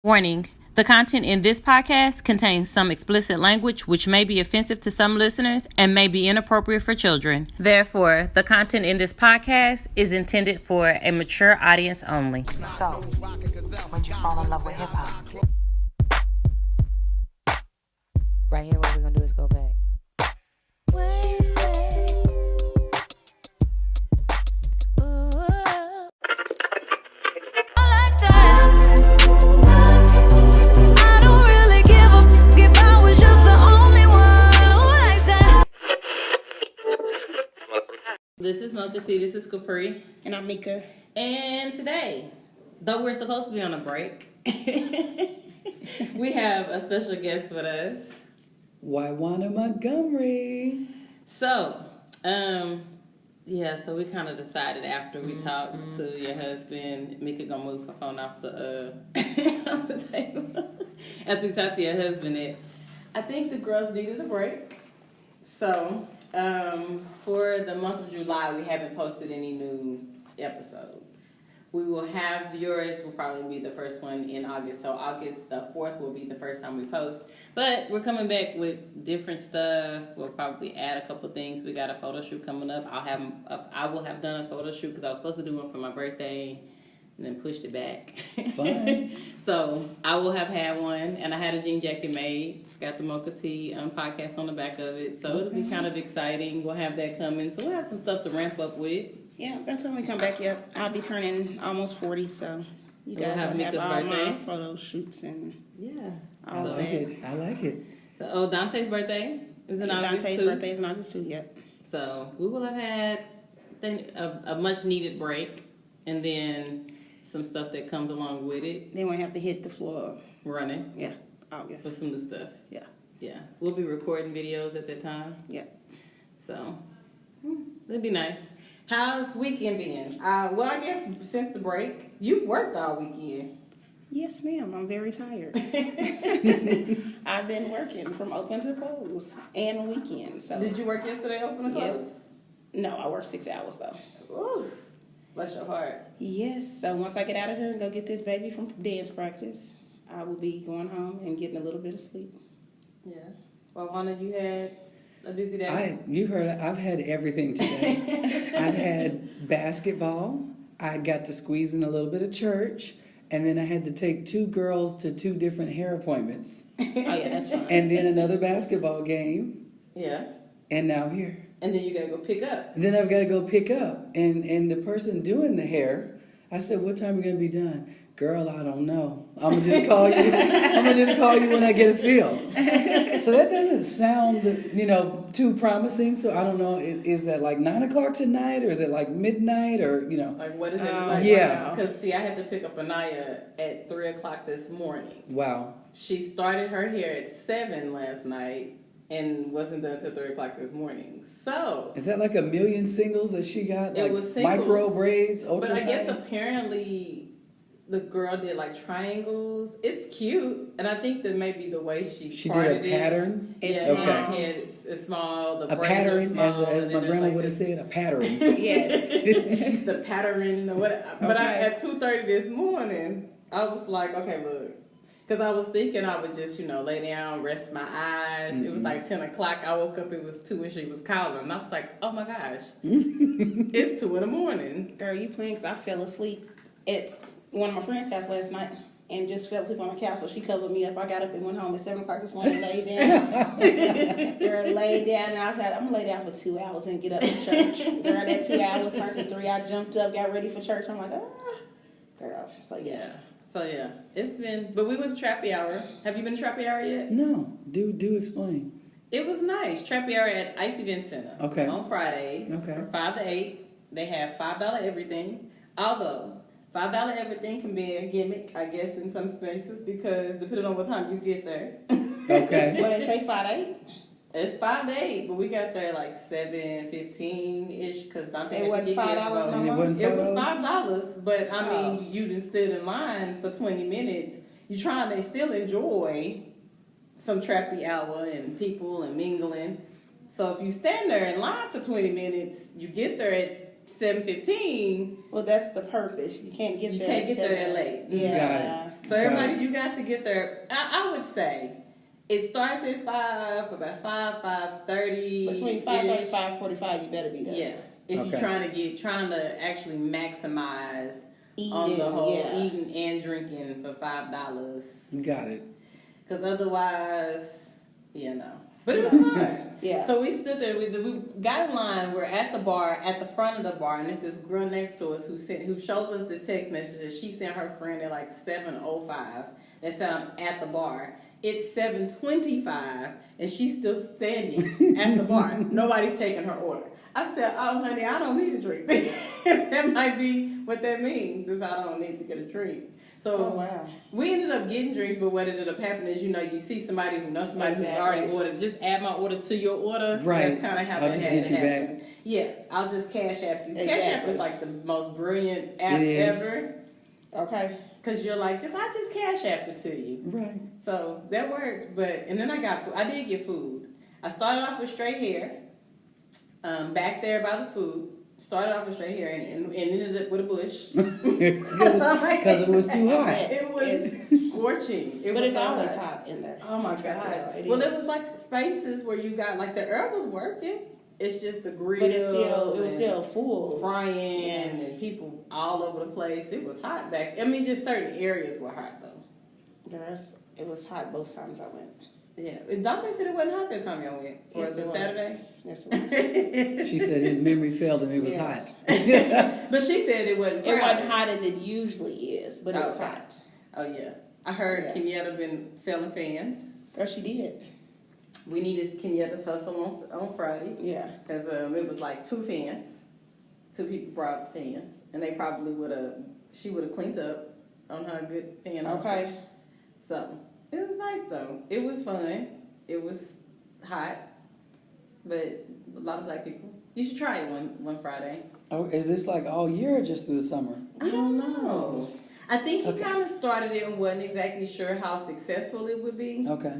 Warning. The content in this podcast contains some explicit language which may be offensive to some listeners and may be inappropriate for children. Therefore, the content in this podcast is intended for a mature audience only. So, when'd you fall in love with hip-hop? Right here, what we're gonna do is go back. This is Mocha T, this is Capri. And I'm Mika. And today, though we're supposed to be on a break, we have a special guest with us. Wyjuana Montgomery. So, so we kind of decided after we talked to your husband, Mika gonna move her phone off the off the table. After we talked to your husband, I think the girls needed a break. So, for the month of July, we haven't posted any new episodes. We will have yours will probably be the first one in August. So August the 4th will be the first time we post. But we're coming back with different stuff. We'll probably add a couple things. We got a photo shoot coming up. I will have done a photo shoot because I was supposed to do one for my birthday and then pushed it back. Fine. So I will have had one, and I had a jean jacket made. It's got the Mocha T podcast on the back of it. So it'll be kind of exciting. We'll have that coming. So we'll have some stuff to ramp up with. Yeah, by the time we come back, I'll be turning almost 40, so you guys have will have Mika's all birthday. my photo shoots and I all like that. it. I like it. Dante's birthday is in August Dante's too. birthday is in August too, yep. So we will have had a much needed break, and then some stuff that comes along with it. Then we have to hit the floor. Running. Yeah, August. With some new stuff. Yeah. Yeah. We'll be recording videos at that time. Yeah. So it'll be nice. How's weekend been? Well, I guess since the break, you worked all weekend. Yes, ma'am. I'm very tired. I've been working from open to close and weekend. So Did you work yesterday, open and close? Yes. No, I work 6 hours though. Ooh, bless your heart. Yes. So once I get out of here and go get this baby from dance practice, I will be going home and getting a little bit of sleep. Yeah. Well, Wyjuana, you had a busy day. You heard it. I've had everything today. I've had basketball. I got to squeeze in a little bit of church. And then I had to take 2 girls to 2 different hair appointments. Oh, yeah, that's fine. And then another basketball game. Yeah. And now here. And then you gotta go pick up. And then I've got to go pick up. And the person doing the hair, I said, what time are we going to be done? Girl, I don't know. I'm going to just call you. I'm going to just call you when I get a feel. So that doesn't sound, too promising. So I don't know. Is that like 9 o'clock tonight, or is it like midnight, or, Like, what is it like yeah. right now? Because, see, I had to pick up Anaya at 3 o'clock this morning. Wow. She started her hair at 7 last night and wasn't done until 3 o'clock this morning. So Is that like a million singles that she got? It Like was singles, micro braids, ultra but I guess tight? apparently the girl did like triangles. It's cute, and I think that maybe the way she She parted did a pattern? It, yeah, Okay. her head it's small. The A braids pattern, are small, as and my then there's grandma like would have this- said, a pattern. Yes. the pattern or whatever. But Okay. at 2:30 this morning, I was like, okay, look. Because I was thinking I would just, lay down, rest my eyes. It was like 10 o'clock. I woke up, it was 2 and she was calling. And I was like, oh my gosh. It's 2 in the morning. Girl, you playing? Because I fell asleep at one of my friend's house last night and just fell asleep on the couch. So she covered me up. I got up and went home at 7 o'clock this morning, laid down. Girl, laid down. And I said, I'm going to lay down for 2 hours and get up to church. Girl, that 2 hours turned to 3. I jumped up, got ready for church. I'm like, Girl. So, yeah. So, yeah. It's been, but we went to Trappy Hour. Have you been to Trappy Hour yet? No. Do explain. It was nice. Trappy Hour at Ice Event Center. Okay. On Fridays. Okay. From 5 to 8. They have $5 everything. Although, $5 everything can be a gimmick, I guess, in some spaces because depending on what time you get there. Okay. What, they say 5 to 8? It's 5 to 8, but we got there like 7:15-ish because Dante It had to wasn't get $5 gas no going. more? wasn't It was $5? $5, but I mean, you done stood in line for 20 minutes. You trying to still enjoy some Trappy Hour and people and mingling. So if you stand there in line for 20 minutes, you get there at 7:15. Well, that's the purpose. You can't get You there. can't get there at that late. Yeah. So everybody, you got to get there. I would say it starts at 5, about 5:30. Between 5:30 and 5:45, you better be there. Yeah, if Okay. you're trying to actually maximize on Eating, the whole yeah. eating and drinking for $5. Got it. Because otherwise, But it was fun. Yeah. So we stood there. We got in line. We're at the bar, at the front of the bar, and there's this girl next to us who shows us this text message that she sent her friend at like 7:05. That said, I'm at the bar. It's 7:25, and she's still standing at the bar. Nobody's taking her order. I said, "Oh, honey, I don't need a drink." That might be what that means. Is I don't need to get a drink. So wow. we ended up getting drinks, but what ended up happening is, you see somebody who knows somebody who's already ordered. Just add my order to your order. Right. That's kind of how I'll that just had get to you happen. back. Yeah, I'll just Cash App you. Exactly. Cash App is like the most brilliant app It is. ever. Okay. Because you're like, I just Cash App it to you. Right. So that worked. And then I got food. I did get food. I started off with straight hair. Back there by the food. Started off with straight hair and ended up with a bush. Because it was too hot. It was scorching. But was it's so always hot in there. Oh my gosh. It Well, is. there was like spaces where you got like the herb was working. It's just the grill. But it was still full. Frying and people all over the place. It was hot back. I mean, just certain areas were hot though. Girls, it was hot both times I went. Yeah. Dante said it wasn't hot that time y'all went. For Yes, it the was. Saturday. Yes, it was. She said his memory failed him. It was Yes. hot. But she said it wasn't. It crowded. wasn't hot as it usually is, but it was Okay. hot. Oh yeah. I heard Yeah. Kenyatta been selling fans. Girl, she did. We needed Kenyatta's hustle on Friday. Yeah. Because it was like 2 fans. 2 people brought fans. And they probably she would have cleaned up on her good fan. Okay. So, it was nice though. It was fun. It was hot. But a lot of black people. You should try it one Friday. Oh, is this like all year or just through the summer? I don't know. I think he Okay. kind of started it and wasn't exactly sure how successful it would be. Okay.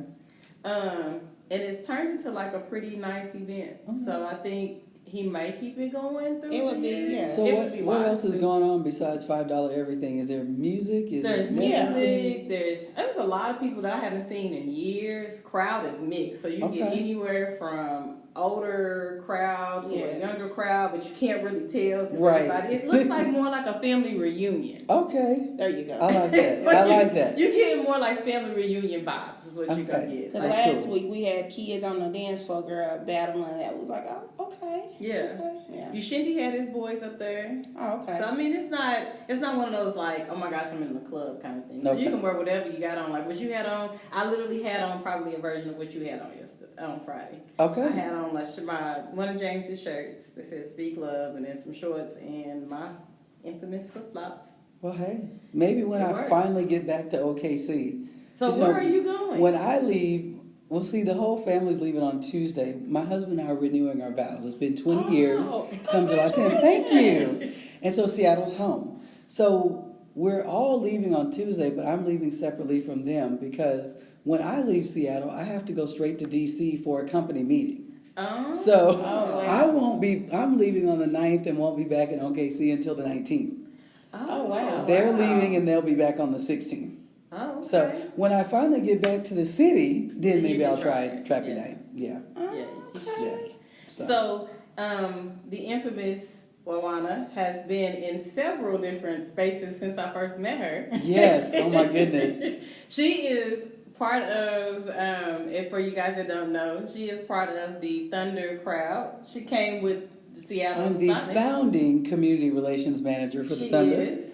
And it's turned into like a pretty nice event. So I think he might keep it going through. It would the be, year. yeah. So It would be what wild. else is going on besides $5 everything? Is there music? There's there music. There's a lot of people that I haven't seen in years. Crowd is mixed, so you get Okay. anywhere from older crowd to a Yes. younger crowd, but you can't really tell. 'Cause Right. it looks like more like a family reunion. Okay. There you go. I like that. But I you- like that. You're getting more like family reunion vibes. Is what you're gonna Okay. get. Because Like, That's last cool. week we had kids on the dance floor, girl, battling. That was like, oh, okay. yeah. Okay. Yeah. Shindy had his boys up there. Oh, okay. So I mean, it's not one of those like, oh my gosh, I'm in the club kind of thing. So Okay. you can wear whatever you got on. Like what you had on, I literally had on probably a version of what you had on on Friday. Okay. I had on like one of James's shirts that said "Speak Love" and then some shorts and my infamous flip flops. Well, hey, maybe when It I works. finally get back to OKC. So 'Cause, where are you going? When I leave, well, see, the whole family's leaving on Tuesday. My husband and I are renewing our vows. It's been 20 years. Come July 10th. Thank you. And so Seattle's home. So we're all leaving on Tuesday, but I'm leaving separately from them because when I leave Seattle, I have to go straight to D.C. for a company meeting. Oh. So wow. I'm leaving on the 9th and won't be back in OKC until the 19th. Oh, wow. They're leaving and they'll be back on the 16th. Oh, okay. So when I finally get back to the city, then Then you maybe can I'll try try. Trappy Yeah. Night. Yeah. Yeah. you should. Yeah. So, the infamous Wyjuana has been in several different spaces since I first met her. Yes. Oh my goodness. She is part of, and for you guys that don't know, she is part of the Thunder crowd. She came with the Seattle I'm the Sonics. founding community relations manager for the She Thunder. is.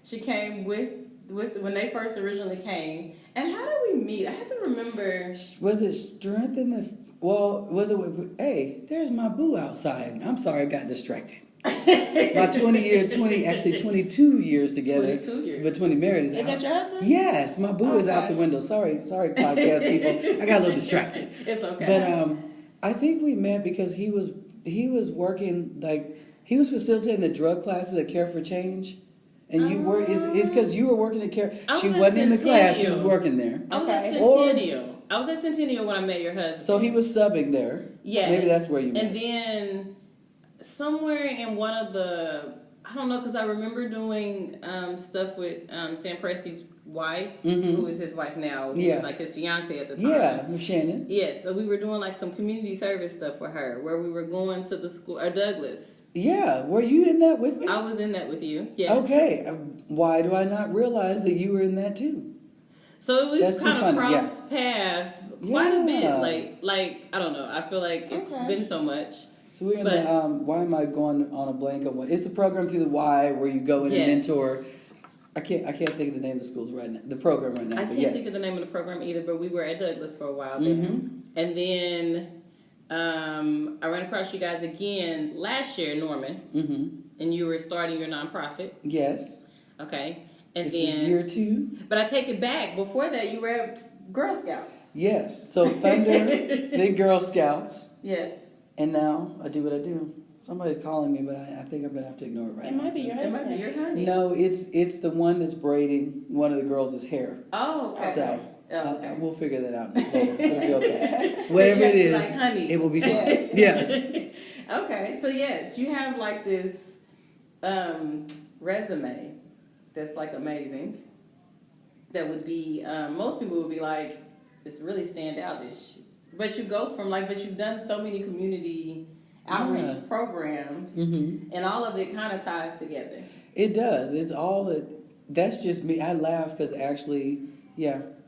She came with when they first originally came. And how did we meet? I have to remember. Was it Strength in the? Well, was it? Hey, there's my boo outside. I'm sorry, I got distracted. My 22 years together. 22 years. But 20 married is Is out. that your husband? Yes, my boo is out Okay. the window. Sorry, podcast people. I got a little distracted. It's okay. But I think we met because he was working he was facilitating the drug classes at Care for Change, and you were it's because you were working at Care. I She was at wasn't in the class. She was Centennial. working there. I was at Okay. Centennial. I was at Centennial when I met your husband. So he was subbing there. Yes. Maybe that's where you met. And then somewhere in one of the, I don't know, because I remember doing stuff with Sam Presti's wife, who is his wife now, who was like his fiance at the time. Yeah, Shannon. Yes, so we were doing like some community service stuff for her, where we were going to the school, or Douglas. Yeah, were you in that with me? I was in that with you. Yes. Okay, why do I not realize that you were in that too? So we That's kind too of funny, crossed paths quite a bit. Like I don't know. I feel like it's been so much. So we're in the, why am I going on a blank on what? It's the program through the Y where you go in and mentor. I can't think of the name of the schools right now. The program right now. I can't think of the name of the program either. But we were at Douglas for a while there, and then I ran across you guys again last year, Norman, and you were starting your nonprofit. Yes. Okay, and this then is year 2. But I take it back. Before that, you were at Girl Scouts. Yes. So Thunder, then Girl Scouts. Yes. And now I do what I do. Somebody's calling me, but I think I'm gonna have to ignore it right now. It might be your husband. It might be your honey. No, it's the one that's braiding one of the girls' hair. Oh, okay. So we'll figure that out later. It'll be okay. Whatever it is, like honey. it will be fine. Yeah. Okay, so yes, you have like this resume that's like amazing. That would be most people would be like, it's really standoutish. But you go from but you've done so many community outreach programs, and all of it kind of ties together. It does. It's all that's just me. I laugh because actually,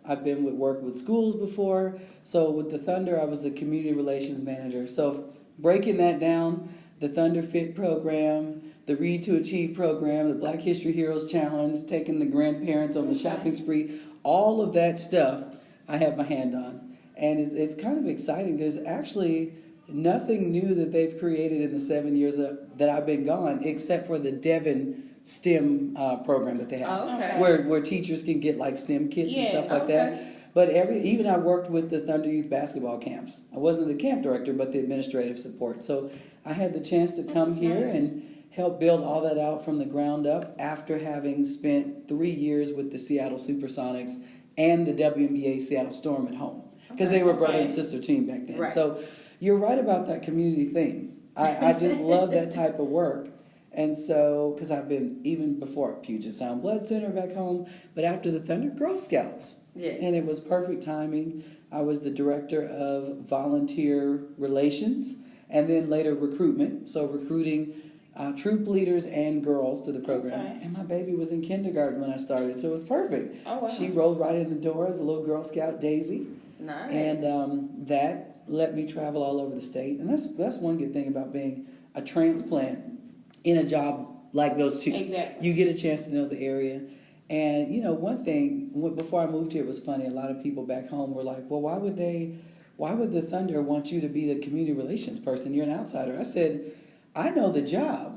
I've been work with schools before. So with the Thunder, I was the community relations manager. So breaking that down, the Thunder Fit program, the Read to Achieve program, the Black History Heroes Challenge, taking the grandparents on the shopping spree, all of that stuff I have my hand on. And it's kind of exciting. There's actually nothing new that they've created in the 7 years that I've been gone, except for the Devon STEM program that they have, where teachers can get like STEM kits and stuff like that. But even I worked with the Thunder Youth basketball camps. I wasn't the camp director, but the administrative support. So I had the chance to come here and help build all that out from the ground up after having spent 3 years with the Seattle Supersonics and the WNBA Seattle Storm at home. Because they were brother and sister team back then. Right. So you're right about that community thing. I just love that type of work. And so, because I've been, even before Puget Sound Blood Center back home, but after the Thunder, Girl Scouts. Yes. And it was perfect timing. I was the director of volunteer relations and then later recruitment. So recruiting troop leaders and girls to the program. Okay. And my baby was in kindergarten when I started, so it was perfect. Oh, wow. She rolled right in the door as a little Girl Scout, Daisy. Nice. And that let me travel all over the state. And that's one good thing about being a transplant in a job like those two. Exactly. You get a chance to know the area. And, one thing, before I moved here, it was funny. A lot of people back home were like, well, why would the Thunder want you to be the community relations person? You're an outsider. I said, I know the job.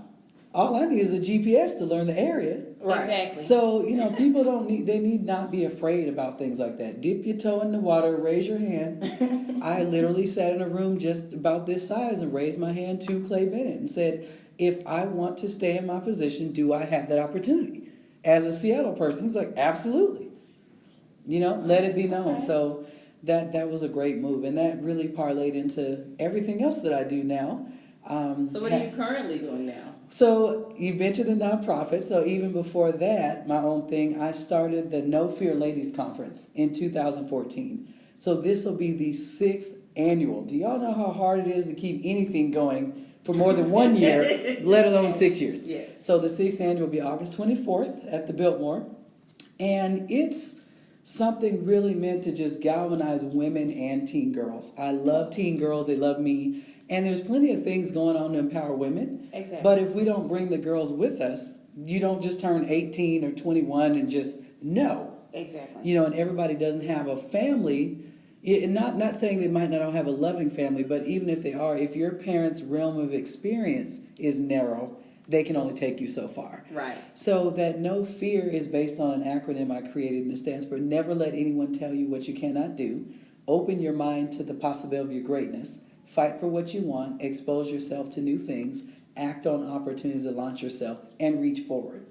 All I need is a GPS to learn the area. Right. Exactly. So, people need not be afraid about things like that. Dip your toe in the water, raise your hand. I literally sat in a room just about this size and raised my hand to Clay Bennett and said, if I want to stay in my position, do I have that opportunity? As a Seattle person, he's like, absolutely. Let it be known. Okay. So that was a great move. And that really parlayed into everything else that I do now. So what are you currently doing now? So you mentioned the nonprofit. So even before that, my own thing, I started the No Fear Ladies Conference in 2014. So this will be the 6th annual. Do y'all know how hard it is to keep anything going for more than 1 year, let alone 6 years? Yes. So the 6th annual will be August 24th at the Biltmore. And it's something really meant to just galvanize women and teen girls. I love teen girls. They love me. And there's plenty of things going on to empower women. Exactly. But if we don't bring the girls with us, you don't just turn 18 or 21 and just no. Exactly. And everybody doesn't have a family. Not saying they might not all have a loving family, but even if they are, if your parents' realm of experience is narrow, they can only take you so far. Right. So that No Fear is based on an acronym I created, and it stands for Never Let Anyone Tell You What You Cannot Do. Open your mind to the possibility of your greatness. Fight for what you want, expose yourself to new things, act on opportunities to launch yourself, and reach forward.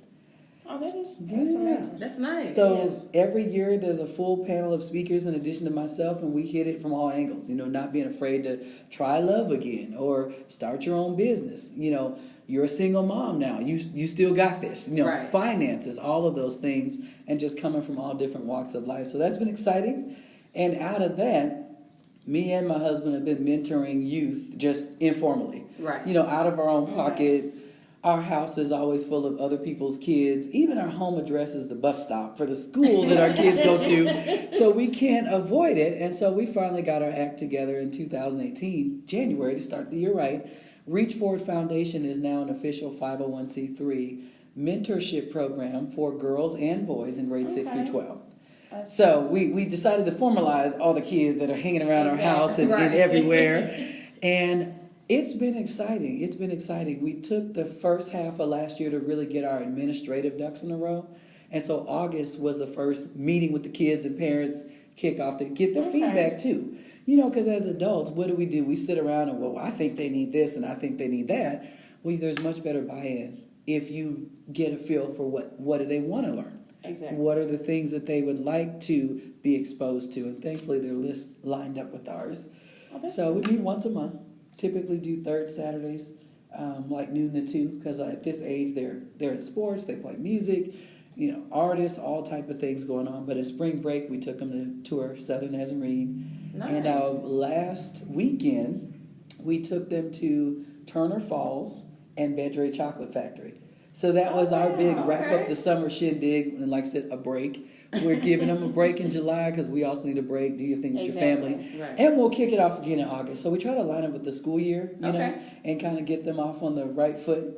Oh, that's Yeah. amazing. That's nice. So Yes. every year there's a full panel of speakers in addition to myself, and we hit it from all angles. Not being afraid to try love again or start your own business. You're a single mom now. You still got this. Right. Finances, all of those things, and just coming from all different walks of life. So that's been exciting. And out of that, me and my husband have been mentoring youth just informally. Right. Out of our own pocket. Our house is always full of other people's kids. Even our home address is the bus stop for the school that our kids go to. So we can't avoid it. And so we finally got our act together in 2018, January, to start the year right. Reach Forward Foundation is now an official 501c3 mentorship program for girls and boys in grades 6 through 12. So we decided to formalize all the kids that are hanging around our house and everywhere. And it's been exciting. It's been exciting. We took the first half of last year to really get our administrative ducks in a row. And so August was the first meeting with the kids and parents kickoff to get their feedback too. Because as adults, what do? We sit around and, well, I think they need this and I think they need that. Well, there's much better buy-in if you get a feel for what do they want to learn. Exactly. What are the things that they would like to be exposed to? And thankfully their list lined up with ours. So we meet once a month. Typically do third Saturdays, like noon to 2, because at this age they're in sports, they play music, artists, all type of things going on. But at spring break we took them to tour Southern Nazarene. Nice. And last weekend we took them to Turner Falls and Bedre Chocolate Factory. So that was our big wrap up the summer shindig, and like I said, a break. We're giving them a break in July because we also need a break. Do your thing with your family. Right. And we'll kick it off again in August. So we try to line up with the school year, and kind of get them off on the right foot,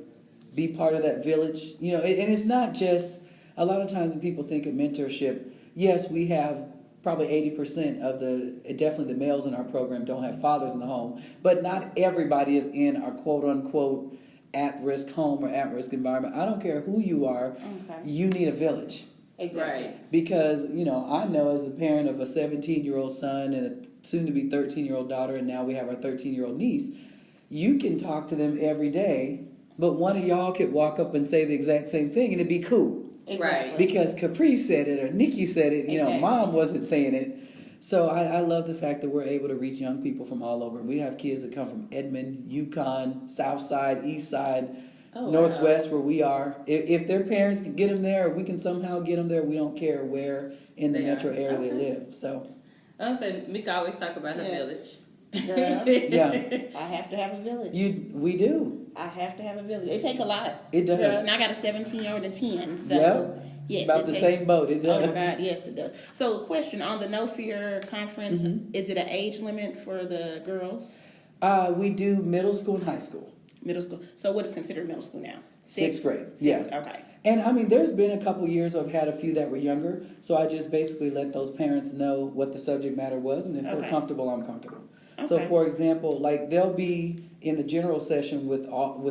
be part of that village. And it's not just, a lot of times when people think of mentorship, yes, we have probably 80% of definitely the males in our program don't have fathers in the home, but not everybody is in our quote unquote at-risk home or at-risk environment. I don't care who you are, you need a village. Exactly. Right. Because, I know as the parent of a 17-year-old son and a soon-to-be 13-year-old daughter, and now we have our 13-year-old niece, you can talk to them every day, but one of y'all could walk up and say the exact same thing, and it'd be cool. Exactly. Right. Because Capri said it or Nikki said it, Exactly. Mom wasn't saying it. So I love the fact that we're able to reach young people from all over. We have kids that come from Edmond, Yukon, South Side, East Side, Northwest, where we are. If their parents can get them there, or we can somehow get them there, we don't care where in the metro area they live. So I was saying, Mika always talk about her village. Girl, yeah, I have to have a village. we do. I have to have a village. It take a lot. It does. Girl, and I got a 17-year-old and 10. So yes, about the same boat. It does. Oh my God, yes, it does. So, question on the No Fear conference: is it an age limit for the girls? We do middle school and high school. Middle school. So, what is considered middle school now? Sixth grade. Sixth, Yeah. Okay. And there's been a couple years I've had a few that were younger, so I just basically let those parents know what the subject matter was, and if they're comfortable, I'm comfortable. Okay. So, for example, like they'll be in the general session with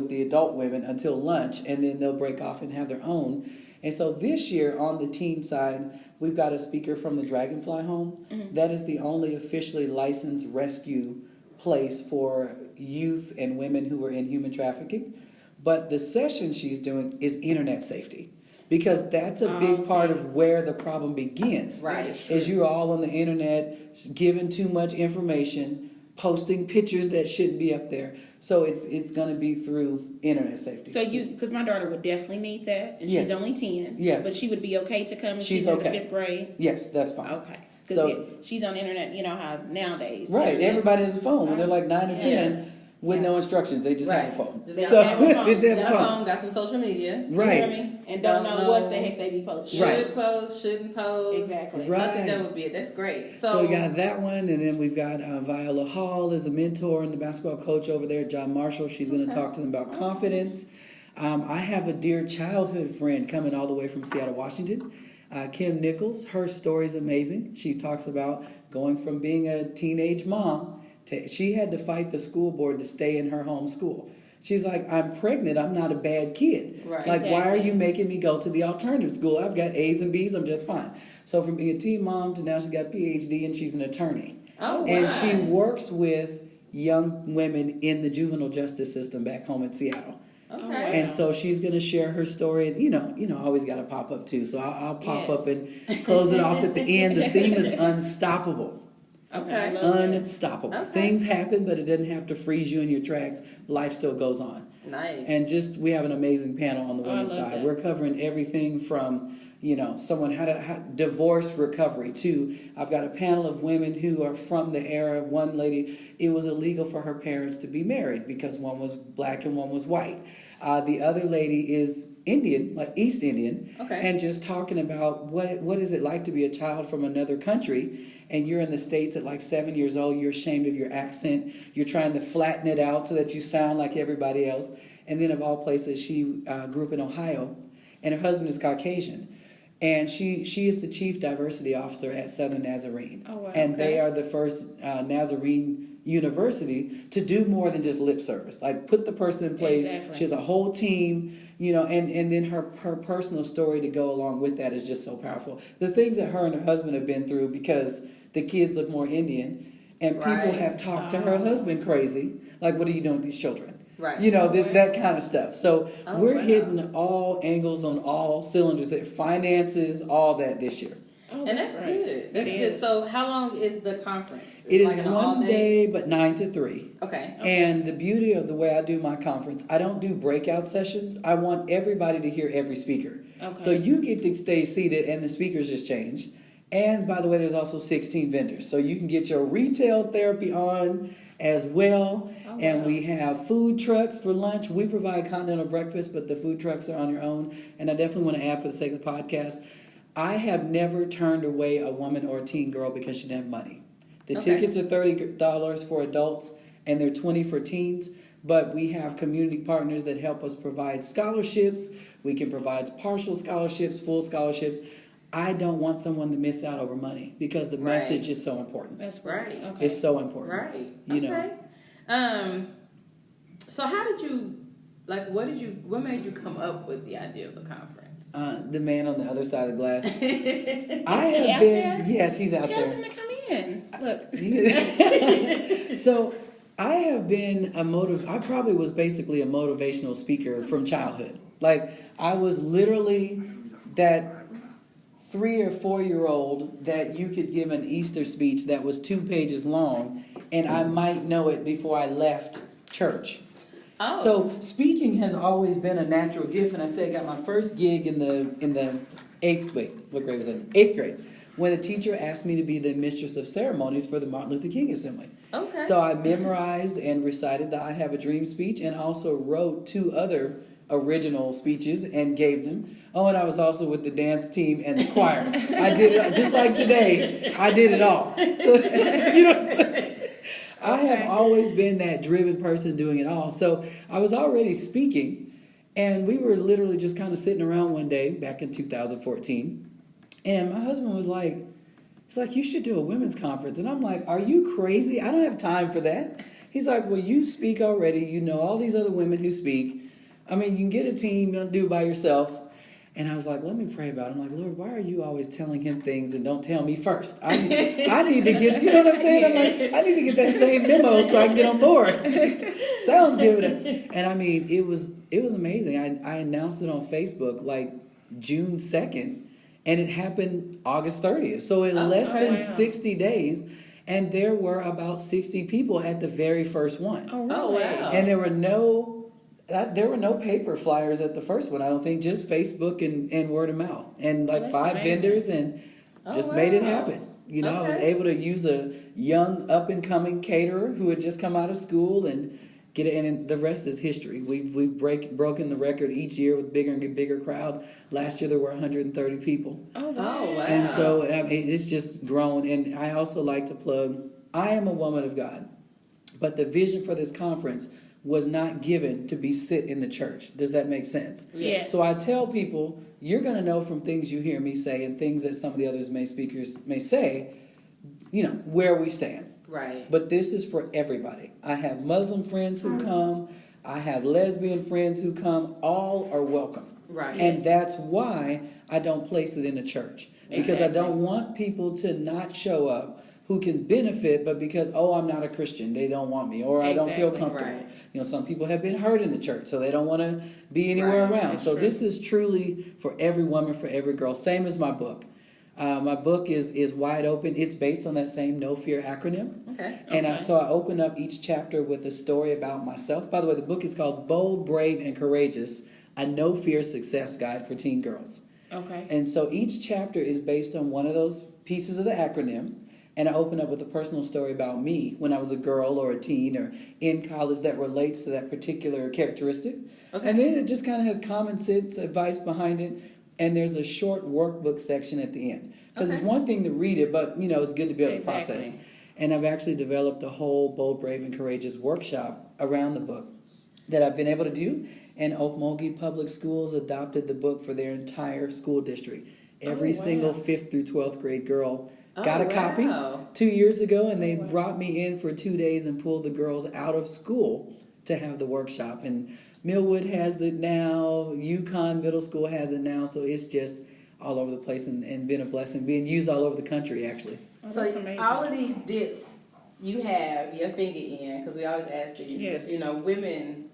the adult women until lunch, and then they'll break off and have their own. And so this year on the teen side, we've got a speaker from the Dragonfly Home. That is the only officially licensed rescue place for youth and women who are in human trafficking. But the session she's doing is internet safety, because that's a big part of where the problem begins. Right. Is you're all on the internet, giving too much information, posting pictures that shouldn't be up there. So it's going to be through internet safety. So because my daughter would definitely need that, and she's only 10. Yes. But she would be okay to come, and She's she's in the okay. 5th grade. Yes, that's fine. Okay. Because she's on the internet, how nowadays. Right, everybody has a phone when they're like 9 or 10 with no instructions. They just have a phone. Just have a phone. They just have a Got a phone. phone, got some social media. Right. You know what I mean? And don't know what the heck they be posting. Should post, shouldn't post. Exactly. Right. I think that would be it. That's great. So we got that one, and then we've got Viola Hall as a mentor and the basketball coach over there, John Marshall. She's going to talk to them about confidence. I have a dear childhood friend coming all the way from Seattle, Washington, Kim Nichols. Her story's amazing. She talks about going from being a teenage mom to, she had to fight the school board to stay in her home school. She's like, I'm pregnant. I'm not a bad kid. Right. Like, why are Exactly. you making me go to the alternative school? I've got A's and B's. I'm just fine. So from being a teen mom to now she's got a PhD and she's an attorney. Oh, And nice. she works with young women in the juvenile justice system back home in Seattle. Okay. And so she's going to share her story. And, I always got to pop up too. So I'll pop Yes. up and close it off at the end. The theme is unstoppable. Okay. Unstoppable. Okay. Things happen, but it doesn't have to freeze you in your tracks. Life still goes on. Nice. And we have an amazing panel on the I women's love side. that. We're covering everything from, someone how divorce recovery to, I've got a panel of women who are from the era. One lady, it was illegal for her parents to be married because one was black and one was white. The other lady is Indian, like East Indian, Okay. and just talking about what is it like to be a child from another country. And you're in the States at like 7 years old, you're ashamed of your accent, you're trying to flatten it out so that you sound like everybody else. And then of all places, she grew up in Ohio, and her husband is Caucasian. And she is the chief diversity officer at Southern Nazarene. Oh, wow. And they Okay. are the first Nazarene university to do more than just lip service. Like put the person in place. Exactly. She has a whole team, and then her personal story to go along with that is just so powerful. The things that her and her husband have been through because the kids look more Indian, and people Right. have talked to her husband crazy. Like, what are you doing with these children? Right. That kind of stuff. So Oh, we're wow. hitting all angles on all cylinders, finances, all that this year. Oh, And that's right. good. That's It good. is. So how long is the conference? It is like an one all day, but 9 to 3. Okay. And the beauty of the way I do my conference, I don't do breakout sessions. I want everybody to hear every speaker. Okay. So you get to stay seated and the speakers just change. And by the way, there's also 16 vendors. So you can get your retail therapy on as well. Oh, And wow. we have food trucks for lunch. We provide continental breakfast, but the food trucks are on your own. And I definitely want to add, for the sake of the podcast, I have never turned away a woman or a teen girl because she didn't have money. The Okay. tickets are $30 for adults and they're $20 for teens. But we have community partners that help us provide scholarships. We can provide partial scholarships, full scholarships. I don't want someone to miss out over money because the Right. message is so important. That's Right. Okay. It's so important. Right. You know. Okay. So how did you what made you come up with the idea of the conference? The man on the other side of the glass. I he have out been. there? Yes, he's out Tell there. them to come in. Look. So I have been I probably was basically a motivational speaker from childhood. Like I was literally that 3 or 4 year old that you could give an Easter speech that was 2 pages long, and I might know it before I left church. Oh. So speaking has always been a natural gift, and I say I got my first gig in the eighth grade, when a teacher asked me to be the mistress of ceremonies for the Martin Luther King Assembly. Okay. So I memorized and recited the I Have a Dream speech, and also wrote 2 other original speeches and gave them. Oh, and I was also with the dance team and the choir. I did it just like today. I did it all. So, you know what I'm saying? I have always been that driven person doing it all. So I was already speaking, and we were literally just kind of sitting around one day back in 2014, and my husband was like, he's like, you should do a women's conference. And I'm like, are you crazy? I don't have time for that. He's like, well, you speak already. You know all these other women who speak. I mean, you can get a team, you don't do it by yourself. And I was like, let me pray about it. I'm like, Lord, why are you always telling him things and don't tell me first? I need to get, you know what I'm saying? I'm like, I need to get that same memo so I can get on board. Sounds good. And I mean, it was amazing. I announced it on Facebook like June 2nd, and it happened August 30th. So in less than 60 days, and there were about 60 people at the very first one. Oh, really? Oh, wow. And there were no paper flyers at the first one. I don't think, just Facebook and word of mouth, and like that's 5 amazing. vendors, and just Oh, made it wow. happen. You know, I was Okay. able to use a young up and coming caterer who had just come out of school and get it, and the rest is history. We've broken the record each year with bigger and bigger crowd. Last year there were 130 people. Oh, wow. Oh, wow. And so I mean, it's just grown. And I also like to plug, I am a woman of God, but the vision for this conference was not given to be sit in the church. Does that make sense? Yes. So I tell people, you're going to know from things you hear me say and things that some of the others speakers may say, you know, where we stand. Right. But this is for everybody. I have Muslim friends who come. I have lesbian friends who come. All are welcome. Right. And that's why I don't place it in a church. Because I Exactly. don't want people to not show up who can benefit, but because, I'm not a Christian, they don't want me, or I don't feel comfortable. Right. You know, some people have been hurt in the church, so they don't want to be anywhere around. So this is truly for every woman, for every girl. Same as my book. My book is wide open. It's based on that same No Fear acronym. Okay. And so I open up each chapter with a story about myself. By the way, the book is called Bold, Brave, and Courageous, a No Fear Success Guide for Teen Girls. Okay. And so each chapter is based on one of those pieces of the acronym. And I open up with a personal story about me when I was a girl or a teen or in college that relates to that particular characteristic. Okay. And then it just kind of has common sense advice behind it. And there's a short workbook section at the end. Because it's one thing to read it, but, it's good to be able to process. And I've actually developed a whole Bold, Brave, and Courageous workshop around the book that I've been able to do. And Okmulgee Public Schools adopted the book for their entire school district. Every single 5th through 12th grade girl got a copy 2 years ago, and they brought me in for 2 days and pulled the girls out of school to have the workshop. And Millwood has it now, Yukon Middle School has it now, so it's just all over the place and been a blessing, being used all over the country, actually. Oh, So all of these dips you have your finger in, because we always ask these. Yes. Women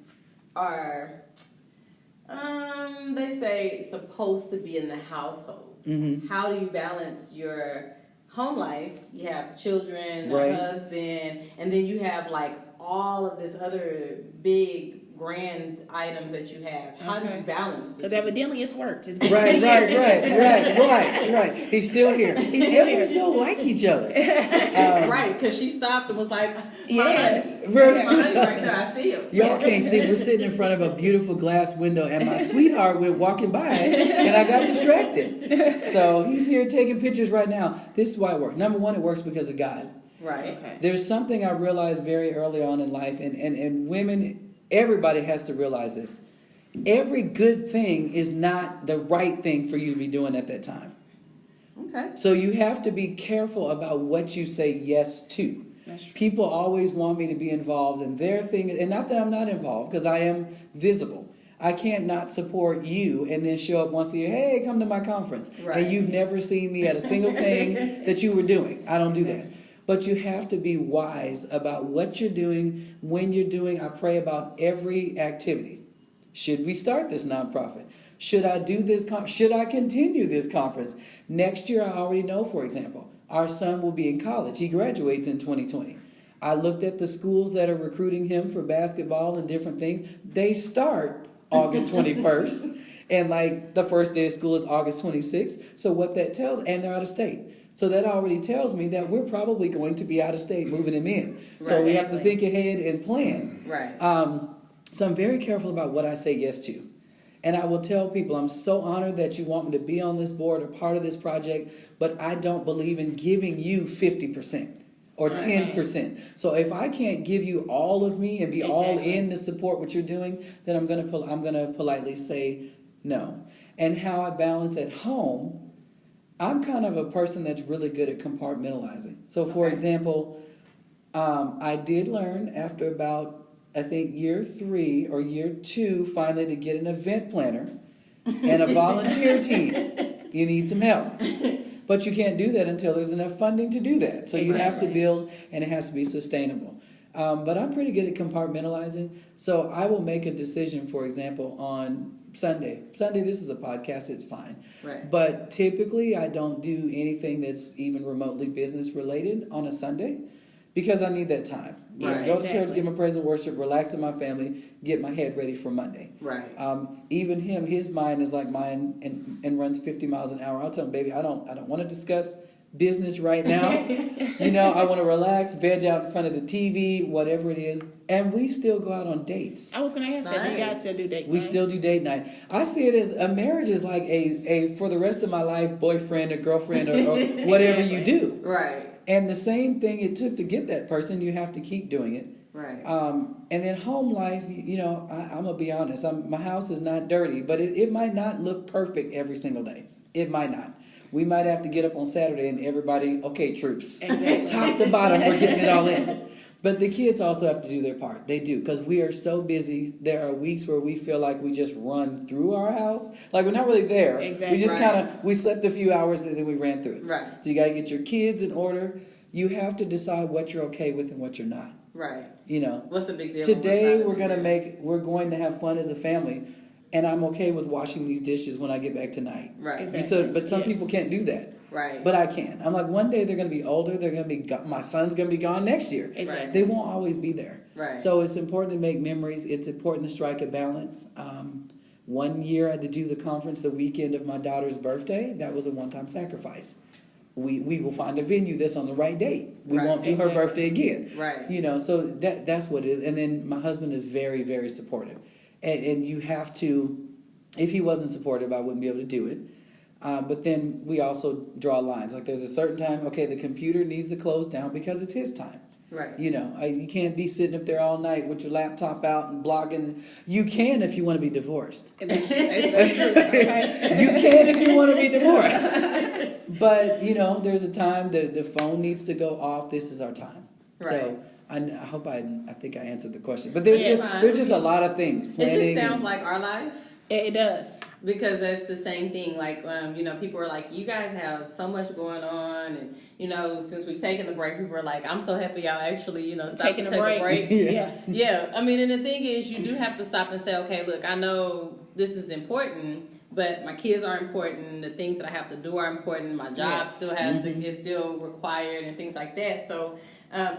are, they say, supposed to be in the household. Mm-hmm. How do you balance your home life? You have children, Right. a husband, and then you have like all of this other big grand items that you have. How do you balance this? Because evidently it's worked. It's been Right. 10 years. Right. He's still here. We still like each other. Right, because she stopped and was like, Yes. my honey right there, I feel. Y'all can't see. We're sitting in front of a beautiful glass window, and my sweetheart went walking by, and I got distracted. So he's here taking pictures right now. This is why it works. Number one, it works because of God. Right. Okay. There's something I realized very early on in life, and women, everybody has to realize this. Every good thing is not the right thing for you to be doing at that time. Okay. So you have to be careful about what you say yes to. That's true. People always want me to be involved in their thing, and not that I'm not involved, because I am visible. I can't not support you and then show up once a year, hey, come to my conference. Right. And you've never seen me at a single thing that you were doing. I don't do that. But you have to be wise about what you're doing, when you're doing. I pray about every activity. Should we start this nonprofit? Should I do this? Should I continue this conference? Next year, I already know, for example, our son will be in college. He graduates in 2020. I looked at the schools that are recruiting him for basketball and different things. They start August 21st. And like the first day of school is August 26th. So what that tells, and they're out of state. So that already tells me that we're probably going to be out of state moving him in. So we have to think ahead and plan. Right. So I'm very careful about what I say yes to. And I will tell people, I'm so honored that you want me to be on this board or part of this project, but I don't believe in giving you 50% or 10%. So if I can't give you all of me and be all in to support what you're doing, then I'm gonna politely say no. And how I balance at home, I'm kind of a person that's really good at compartmentalizing. So, for example, I did learn after about, I think, year 3 or year 2, finally to get an event planner and a volunteer team. You need some help. But you can't do that until there's enough funding to do that. So you have to build, and it has to be sustainable. But I'm pretty good at compartmentalizing. So I will make a decision, for example, on Sunday. Sunday, this is a podcast, it's fine. Right. But typically, I don't do anything that's even remotely business related on a Sunday because I need that time. Right. Go to church, get my praise and worship, relax with my family, get my head ready for Monday. Right. Even him, his mind is like mine and runs 50 miles an hour. I'll tell him, baby, I don't want to discuss business right now. I want to relax, veg out in front of the TV, whatever it is. And we still go out on dates. I was going to ask that. Do you guys still do date night? We still do date night. I see it as a marriage is like a for the rest of my life, boyfriend or girlfriend or whatever you do. Right. And the same thing it took to get that person, you have to keep doing it. Right. And then home life, I'm going to be honest. My house is not dirty, but it might not look perfect every single day. It might not. We might have to get up on Saturday and everybody, okay, troops. Exactly. Top to bottom, we're getting it all in. But the kids also have to do their part. They do, because we are so busy. There are weeks where we feel like we just run through our house. Like we're not really there. Exactly. We just we slept a few hours and then we ran through it. Right. So you got to get your kids in order. you have to decide what you're okay with and what you're not. Right. You know, What's the big deal? today we're going to have fun as a family, and I'm okay with washing these dishes when I get back tonight. Right. Exactly. So, but some people can't do that. Right. But I can. I'm like, one day they're going to be older. They're going to be. My son's going to be gone next year. Exactly. They won't always be there. Right. So it's important to make memories. It's important to strike a balance. One year I had to do the conference the weekend of my daughter's birthday. That was a one-time sacrifice. We will find a venue that's on the right date. We Right. won't do her birthday again. Right. You know, so that's what it is. And then my husband is very, very supportive. And you have to, if he wasn't supportive, I wouldn't be able to do it. But then we also draw lines. Like there's a certain time, okay, the computer needs to close down because it's his time. Right. You know, you can't be sitting up there all night with your laptop out and blogging. You can if you want to be divorced. That's true. Okay. You can if you want to be divorced. But, you know, there's a time the phone needs to go off. This is our time. Right. So I hope I think I answered the question. But there's fine. there's just a lot of things. Planning. It just sounds like our life. It does. Because that's the same thing. Like, you know, people are like, you guys have so much going on. And, you know, since we've taken the break, people are like, I'm so happy y'all actually, you know, stopped Taking to a take break. a break. Yeah. Yeah. I mean, and the thing is, you do have to stop and say, okay, look, I know this is important, but my kids are important. The things that I have to do are important. My job still has to, is still required and things like that. So,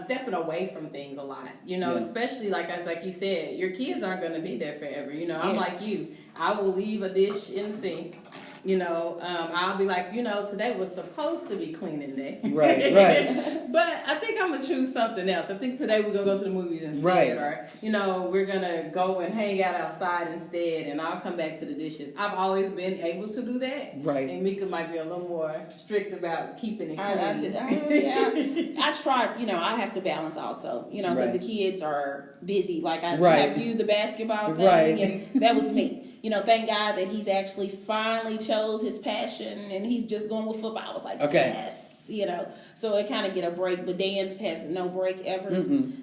stepping away from things a lot, you know, especially like you said, your kids aren't going to be there forever. You know, I'm like you. I will leave a dish in the sink. You know, I'll be like, you know, today was supposed to be cleaning day. Right. But I think I'm going to choose something else. I think today we're going to go to the movies instead. Right. Or, you know, we're going to go and hang out outside instead, and I'll come back to the dishes. I've always been able to do that. Right. And Mika might be a little more strict about keeping it clean. I try, you know, I have to balance also, you know, because the kids are busy. Like I have you the basketball thing, and that was me. You know, thank God that he's actually finally chose his passion and he's just going with football. I was like, yes, you know. So it kind of get a break, but dance has no break ever.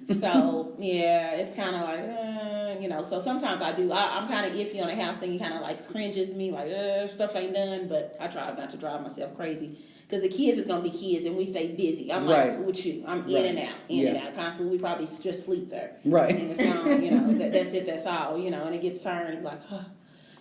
So, yeah, it's kind of like, you know. So sometimes I do. I'm kind of iffy on the house thing. It kind of like cringes me, like, stuff ain't done. But I try not to drive myself crazy. Because the kids is going to be kids and we stay busy. I'm like, with you. I'm in and out, in and out. Constantly, we probably just sleep there. Right. And it's gone, you know, that's it, that's all, you know. And it gets tired and like,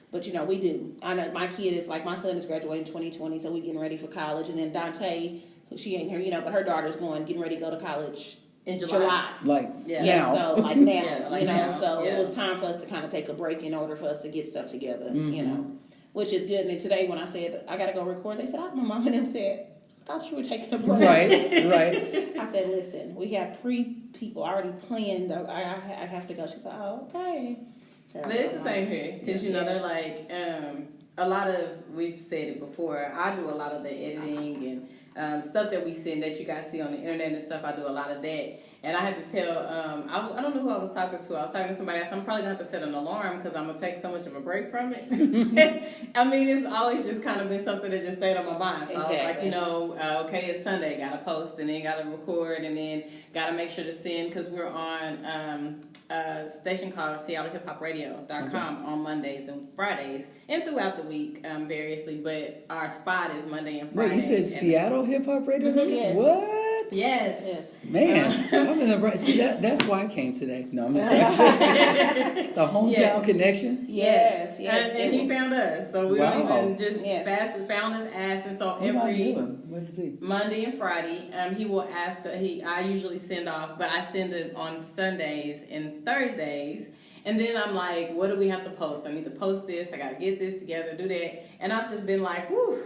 But, you know, we do. I know my kid is like, my son is graduating 2020, so we're getting ready for college. And then Dante, she ain't here, you know, but her daughter's getting ready to go to college in July. Like now. So, like now, like you know. now. So it was time for us to kind of take a break in order for us to get stuff together, you know. Which is good. And then today when I said, I got to go record, they said, my mom and them said, I thought you were taking a break. Right. I said, listen, we have people already planned. I have to go. She said, oh, okay. But it's the same here, because, you know, they're like, a lot of, we've said it before, I do a lot of the editing and stuff that we send that you guys see on the internet and stuff. I do a lot of that. And I had to tell, I don't know who I was talking to. I was talking to somebody else. I'm probably going to have to set an alarm because I'm going to take so much of a break from it. I mean, it's always just kind of been something that just stayed on my mind. So I was like, you know, okay, it's Sunday. Got to post and then got to record and then got to make sure to send, because we're on a station called SeattleHipHopRadio.com on Mondays and Fridays and throughout the week variously. But our spot is Monday and Friday. Wait, you said Seattle Hip Hop Radio? Yes. What? Yes. Man, I'm in the right. See, that's why I came today. No, I'm just kidding. The hometown connection. Yes. And he found us, so we don't even just found us, asked, and so What am I doing? Let's see. Monday and Friday, he will ask. I usually send off, but I send it on Sundays and Thursdays. And then I'm like, what do we have to post? I need to post this. I got to get this together, do that. And I've just been like, whew,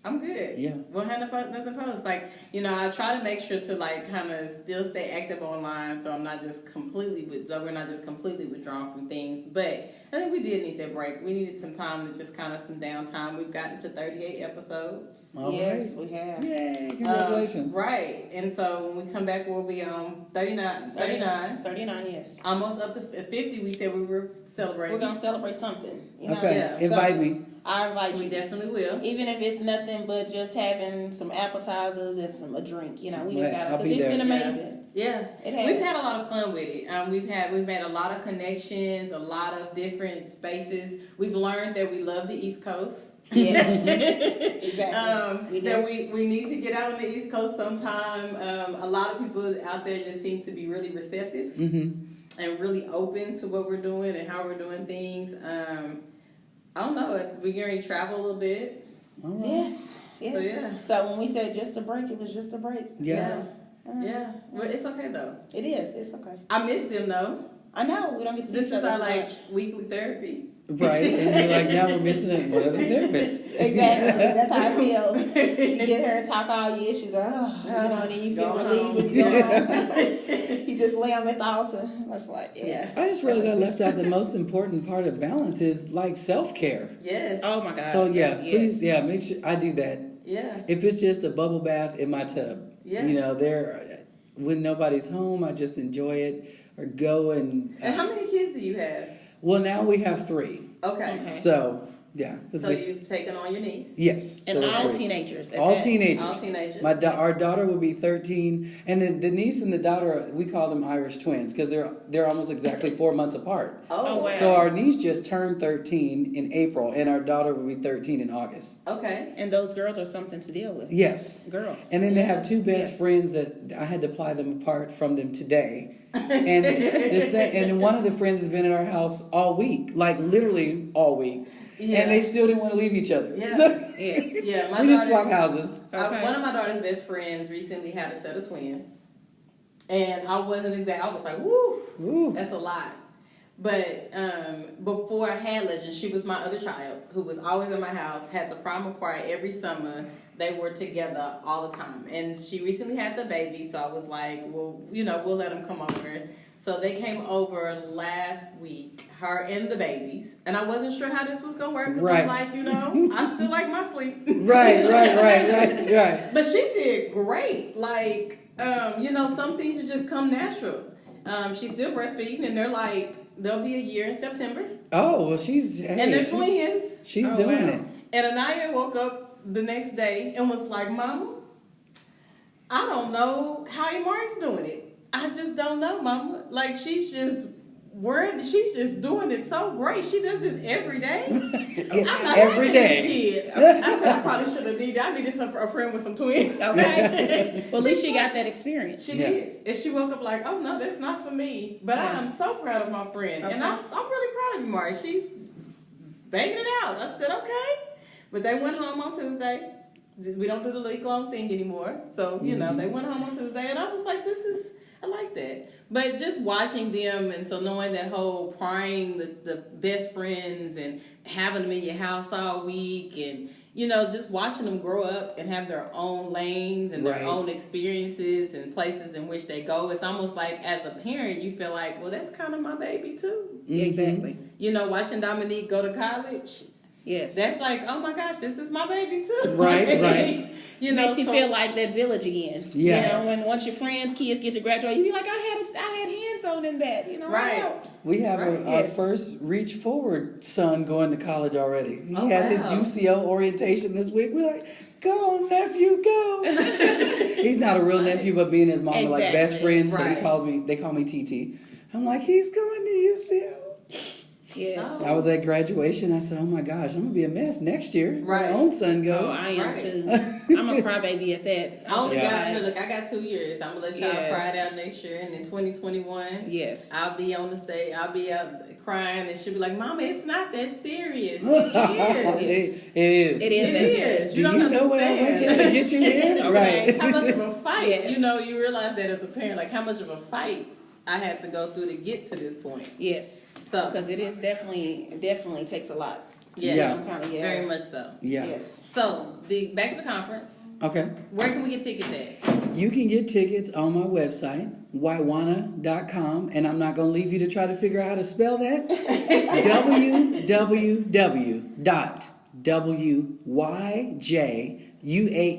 I'm good. Yeah. We'll have nothing to post. Like, you know, I try to make sure to like kind of still stay active online, so I'm not just we're not just completely withdrawn from things. But I think we did need that break. We needed some time to just kind of some downtime. We've gotten to 38 episodes. Yes, we have. Yay, congratulations. Right. And so when we come back, we'll be on 39. 39, yes. Almost up to 50, we said we were celebrating. We're going to celebrate something. You know? Okay, Yeah. invite me. I invite you. We definitely will. Even if it's nothing but just having some appetizers and a drink, you know, we just Right, got to, I'll because be it's there. been amazing. Yeah. It has. We've had a lot of fun with it. We've made a lot of connections, a lot of different spaces. We've learned that we love the East Coast. Yeah, exactly. That we need to get out on the East Coast sometime. A lot of people out there just seem to be really receptive and really open to what we're doing and how we're doing things. I don't know. We're going to travel a little bit. Yes. So, yeah. So when we said just a break, it was just a break. Yeah. So, Yeah. Well, it's okay, though. It is. It's okay. I miss them, though. I know. We don't get to see This each is other our, as like, much. weekly therapy. Right, and you're like, now we're missing another therapist. Exactly. That's how I feel. You get her and talk all your issues. And then you feel Going relieved home. when you go home. You just lay them at the altar. That's like, yeah. I just realized I left out the most important part of balance is like self-care. Yes. Oh my God. So yeah, Yes. please, make sure I do that. Yeah. If it's just a bubble bath in my tub, Yeah. when nobody's home, I just enjoy it or go and. And how many kids do you have? Well, now we have 3. Okay. So yeah, So you've taken on your niece? yes, And so we're all 3. teenagers. at All that. teenagers. All teenagers. Our daughter will be 13, and the niece and the daughter, we call them Irish twins because they're almost exactly 4 months apart. Oh, wow. So our niece just turned 13 in April, and our daughter will be 13 in August. Okay. And those girls are something to deal with. Yes. Girls. And then they have 2 best Yes. friends that I had to pry them apart from them today. And one of the friends has been in our house all week, like literally all week. Yeah. And they still didn't want to leave each other. Yeah. So Yes. Yeah. My we just daughter- swap houses. Okay. One of my daughter's best friends recently had a set of twins. And I wasn't exact. I was like, woo, Ooh. that's a lot. But before I had Legend, she was my other child who was always in my house, had the prom party every summer. They were together all the time. And she recently had the baby, so I was like, well, we'll let them come over. So they came over last week, her and the babies. And I wasn't sure how this was going to work because Right. I'm like, I still like my sleep. Right. But she did great. Like, some things should just come natural. She's still breastfeeding, and they'll be a year in September. Oh, well, and they're twins. She's doing it. And Anaya woke up the next day and was like, Mama, I don't know how Imari's doing it. I just don't know, Mama. Like, she's just doing it so great. She does this every day. I'm not Every having day. any kids. I said I probably should have needed. I needed a friend with some twins. Okay. Well, at least she got that experience. She did. And she woke up like, oh no, that's not for me. But I am so proud of my friend. Okay. And I'm really proud of you, Mari. She's banging it out. I said, okay. But they went home on Tuesday. We don't do the week-long thing anymore. So, they went home on Tuesday. And I was like, I like that. But just watching them, and so knowing that whole prying the best friends and having them in your house all week, and just watching them grow up and have their own lanes and their own experiences and places in which they go. It's almost like as a parent, you feel like, well, that's kind of my baby too. Yeah, exactly. Watching Dominique go to college. Yes. That's like, oh my gosh, this is my baby too. Right. Makes you feel like that village again. Yeah. When once your friends' kids get to graduate, you be like, I had hands on in that. I helped. We have our Yes. first Reach Forward son going to college already. He had his wow. UCO orientation this week. We're like, go on, nephew, go. He's not a real nephew, but me and his mom are like best Exactly. friends. So Right. they call me TT. I'm like, he's going to UCO. Yes. Oh. I was at graduation. I said, oh my gosh, I'm going to be a mess next year. Right. My own son goes. Oh, I am Right. too. I'm a crybaby at that. I only Yeah. got, look, I got 2 years. I'm going to let y'all Yes. cry it out next year. And in 2021, Yes. I'll be on the stage. I'll be out crying. And she'll be like, Mama, it's not that serious. It is. It is. It is. It is. Do You don't know what I went understand. to get you here? Okay. Right. How much of a fight, Yes. you realize that as a parent, like how much of a fight I had to go through to get to this point. Yes. So, Because it is definitely takes a lot. yes, Yeah. very much so. Yeah. Yes. So, back to the conference. Okay. Where can we get tickets at? You can get tickets on my website, wyjuana.com, and I'm not going to leave you to try to figure out how to spell that.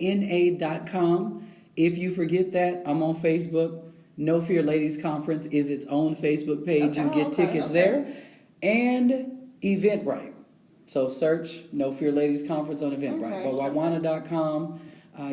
www.wyjuana.com. If you forget that, I'm on Facebook. No Fear Ladies Conference is its own Facebook page. You Okay. get tickets there. And Eventbrite. So search No Fear Ladies Conference on Eventbrite. Okay. But wyjuana.com,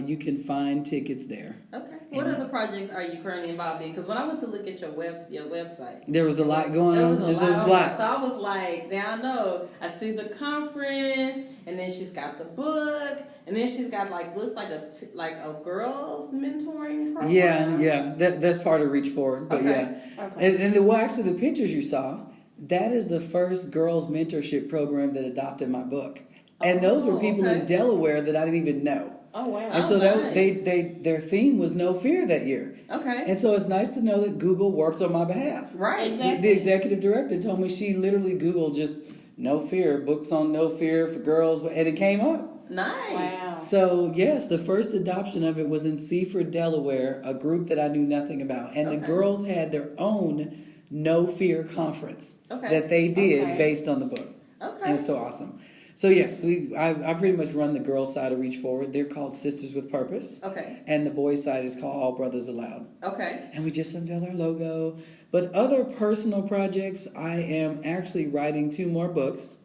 you can find tickets there. Okay. What other projects are you currently involved in? Because when I went to look at your website, There was a lot going on. There was a There's a lot. lot. So I was like, now I know. I see the conference, and then she's got the book, and then she's got looks like a girls mentoring program. Yeah. That's part of Reach Forward, but Okay. yeah. Okay. Well, actually, the pictures you saw, that is the first girls mentorship program that adopted my book, and those were people in Delaware that I didn't even know. Oh wow. And so their theme was no fear that year. Okay. And so it's nice to know that Google worked on my behalf. Right. Exactly. The executive director told me she literally Googled just no fear, books on no fear for girls, and it came up. Nice. Wow. So yes, the first adoption of it was in Seaford, Delaware, a group that I knew nothing about. And the girls had their own no fear conference that they did based on the book. Okay. It was so awesome. So yes, I pretty much run the girls' side of Reach Forward. They're called Sisters with Purpose. Okay. And the boys' side is called All Brothers Allowed. Okay. And we just unveiled our logo. But other personal projects, I am actually writing 2 more books.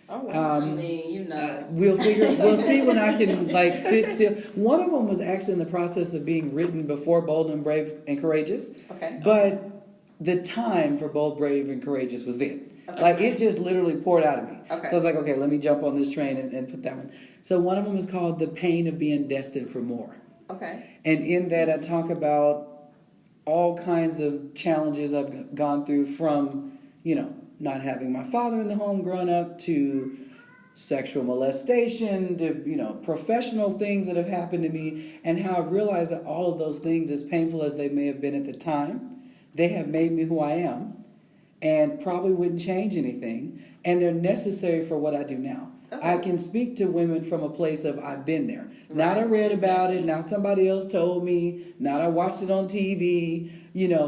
Oh wow. I mean, We'll see when I can sit still. One of them was actually in the process of being written before Bold and Brave and Courageous. Okay. But the time for Bold, Brave, and Courageous was then. Okay. It just literally poured out of me. Okay. So I was like, okay, let me jump on this train and put that one. So one of them is called The Pain of Being Destined for More. Okay. And in that I talk about all kinds of challenges I've gone through from, not having my father in the home growing up to sexual molestation to, professional things that have happened to me, and how I've realized that all of those things, as painful as they may have been at the time, they have made me who I am and probably wouldn't change anything. And they're necessary for what I do now. Okay. I can speak to women from a place of I've been there. Not I read about it, now somebody else told me, not I watched it on TV,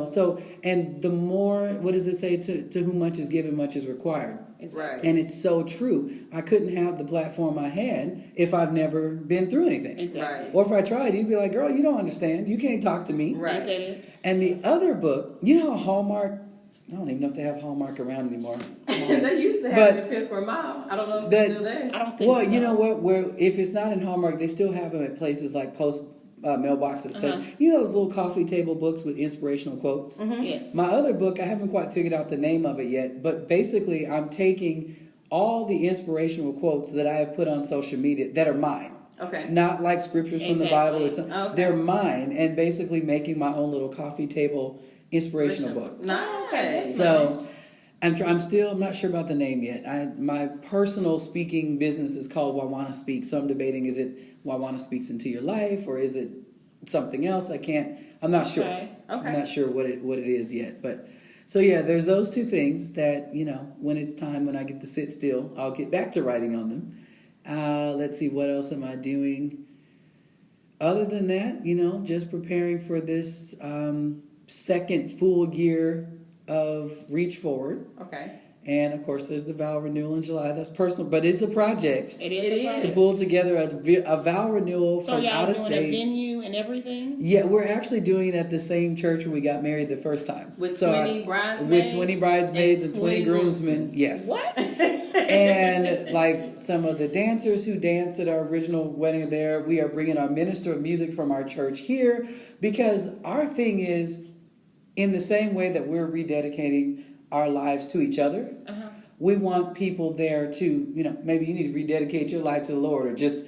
So, and the more, what does it say? To whom much is given, much is required. Right. And it's so true. I couldn't have the platform I had if I've never been through anything. Exactly. Right. Or if I tried, you'd be like, girl, you don't understand. You can't talk to me. Right. Look at it. And the other book, how Hallmark, I don't even know if they have Hallmark around anymore. They used to have it in Pittsburgh Mile. I don't know if it's still there. I don't think so. Well, you know what? Where if it's not in Hallmark, they still have them at places like Post mailboxes. Those little coffee table books with inspirational quotes. Mm-hmm. Yes. My other book, I haven't quite figured out the name of it yet, but basically I'm taking all the inspirational quotes that I have put on social media that are mine. Okay. Not like scriptures from the Bible or something. Okay. They're mine, and basically making my own little coffee table inspirational book. Nice. Okay, So I'm not sure about the name yet. My personal speaking business is called Wyjuana Speaks. So I'm debating, is it Wyjuana Speaks into your life, or is it something else? I'm not sure. Okay. I'm not sure what it is yet. But so yeah, there's those 2 things that, when it's time, when I get to sit still, I'll get back to writing on them. Let's see, what else am I doing? Other than that, just preparing for this second full year of Reach Forward. Okay. And of course, there's the vow renewal in July. That's personal, but it's a project. It is a project. To pull together a vow renewal from out of So y'all state. doing a venue and everything? Yeah, we're actually doing it at the same church where we got married the first time. With 20 bridesmaids? With 20 bridesmaids and 20 groomsmen. Yes. What? And some of the dancers who danced at our original wedding there, we are bringing our minister of music from our church here, because our thing is, in the same way that we're rededicating our lives to each other, we want people there to, maybe you need to rededicate your life to the Lord, or just,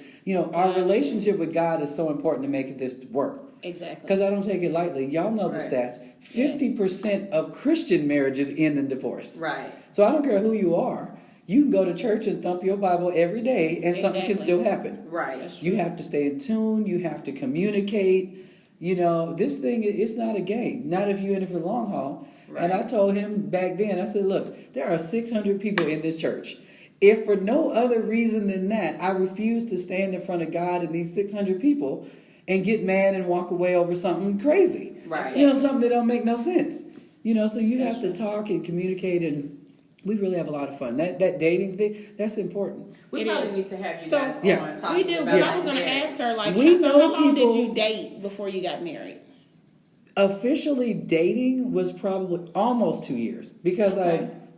our relationship with God is so important to make this work. Exactly. Because I don't take it lightly. Y'all know the stats. 50% of Christian marriages end in divorce. Right. So I don't care who you are. You can go to church and thump your Bible every day, and something can still happen. Right. You have to stay in tune. You have to communicate. This thing, it's not a game. Not if you're in it for the long haul. Right. And I told him back then, I said, look, there are 600 people in this church. If for no other reason than that, I refuse to stand in front of God and these 600 people and get mad and walk away over something crazy. Right. Something that don't make no sense. So you have to talk and communicate, and we really have a lot of fun. That dating thing, that's important. We probably need to have you guys on talking we do. about I was going to ask her, We how know long people- did you date before you got married? Officially dating was probably almost 2 years, because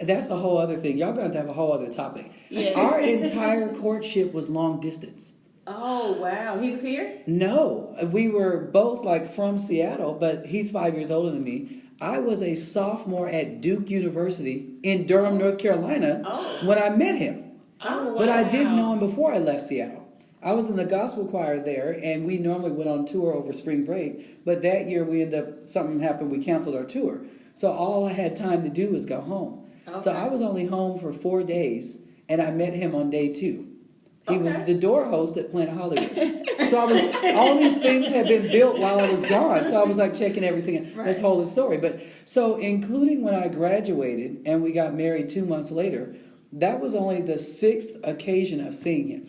that's a whole other thing. Y'all got to have a whole other topic. Yes. Our entire courtship was long distance. Oh, wow. He was here? No, we were both like from Seattle, but he's 5 years older than me. I was a sophomore at Duke University in Durham, North Carolina when I met him. Oh, But I wow. didn't know him before I left Seattle. I was in the gospel choir there, and we normally went on tour over spring break. But that year, something happened, we canceled our tour. So all I had time to do was go home. So I was only home for 4 days, and I met him on day 2. He was the door host at Planet Hollywood. So all these things had been built while I was gone. So I was like checking everything. Right. Let's hold the story. But so including when I graduated and we got married 2 months later, that was only the 6th occasion of seeing him.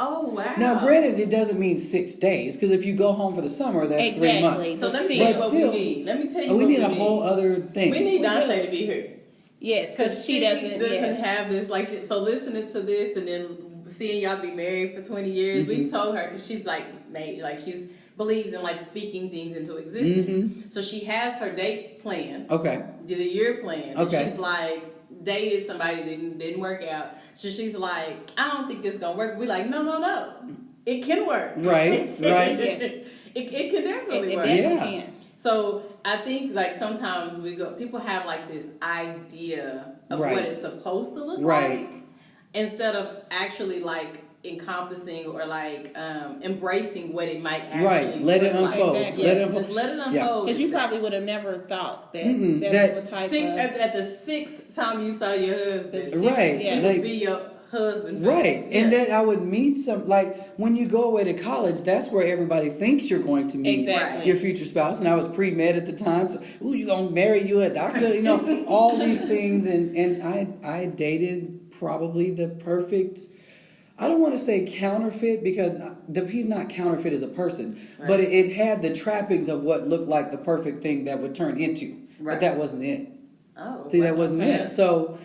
Oh, wow. Now, granted, it doesn't mean 6 days, because if you go home for the summer, that's 3 months. So let me tell you what we need. Let me tell you what we we need. We need a whole other thing. We need Dante to be here. Yes, because she doesn't have this, like, so listening to this and then seeing y'all be married for 20 years, we've told her, because she's she's believes in like speaking things into existence. So she has her date planned. Okay. The year planned. Okay. And she's like, dated somebody didn't work out. So she's like, I don't think this is gonna work. We like, no. It can work. Right. Yes. It can definitely work. It definitely can. So I think like sometimes people have like this idea of what it's supposed to look like, instead of actually like encompassing or like embracing what it might actually let it unfold. Like. Exactly. Let it unfold. Just let it unfold. Because you probably would have never thought that's the type of... At the 6th time you saw your husband, it would be your husband. And that I would meet like when you go away to college, that's where everybody thinks you're going to meet your future spouse. And I was pre-med at the time, so you gonna marry you a doctor, all these things. And I dated probably the perfect, I don't want to say counterfeit, because he's not counterfeit as a person, but it had the trappings of what looked like the perfect thing that would turn into. But that wasn't it. That wasn't it. So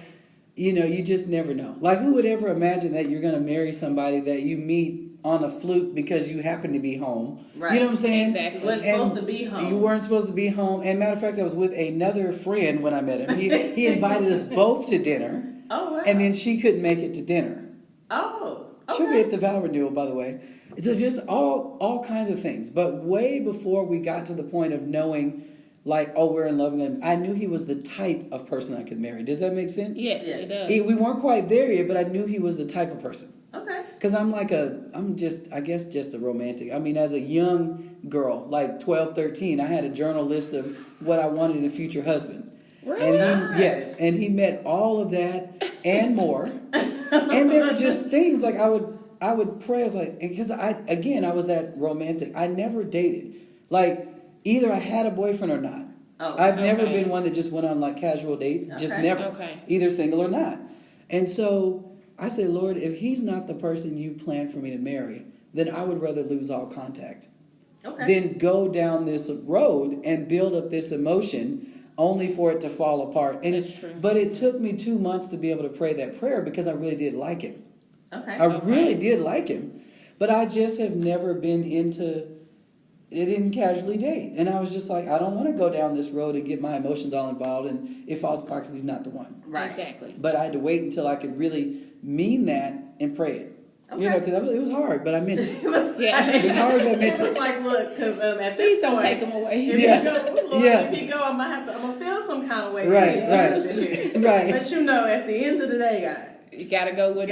you just never know. Like, who would ever imagine that you're going to marry somebody that you meet on a fluke because you happen to be home? Right. You know what I'm saying? Exactly. You weren't supposed to be home. You weren't supposed to be home. And matter of fact, I was with another friend when I met him. He invited us both to dinner. Oh, wow. And then she couldn't make it to dinner. Oh, okay. She'll be at the vow renewal, by the way. So just all kinds of things. But way before we got to the point of knowing, like, we're in love with him, I knew he was the type of person I could marry. Does that make sense? Yes, it does. We weren't quite there yet, but I knew he was the type of person. Okay. Because I'm just a romantic. I mean, as a young girl, like 12, 13, I had a journal list of what I wanted in a future husband. Really? And and he met all of that and more. And there were just things like I would pray, as like, because I was that romantic. I never dated. Like, either I had a boyfriend or not. I've never been one that just went on like casual dates. Just never. Either single or not. And so I say, Lord, if he's not the person you planned for me to marry, then I would rather lose all contact. Than go down this road and build up this emotion only for it to fall apart. And That's true. But it took me 2 months to be able to pray that prayer, because I really did like him. I really did like him. But I just have never been into... It didn't casually date. And I was just like, I don't want to go down this road and get my emotions all involved, and it falls apart because he's not the one. Right. Exactly. But I had to wait until I could really mean that and pray it. Because it was hard, but I meant it. It was hard, but I meant it. It was like, look, because at Please this don't point, take him away. If you go, I'm gonna feel some kind of way. Right. But at the end of the day, guys, you gotta go with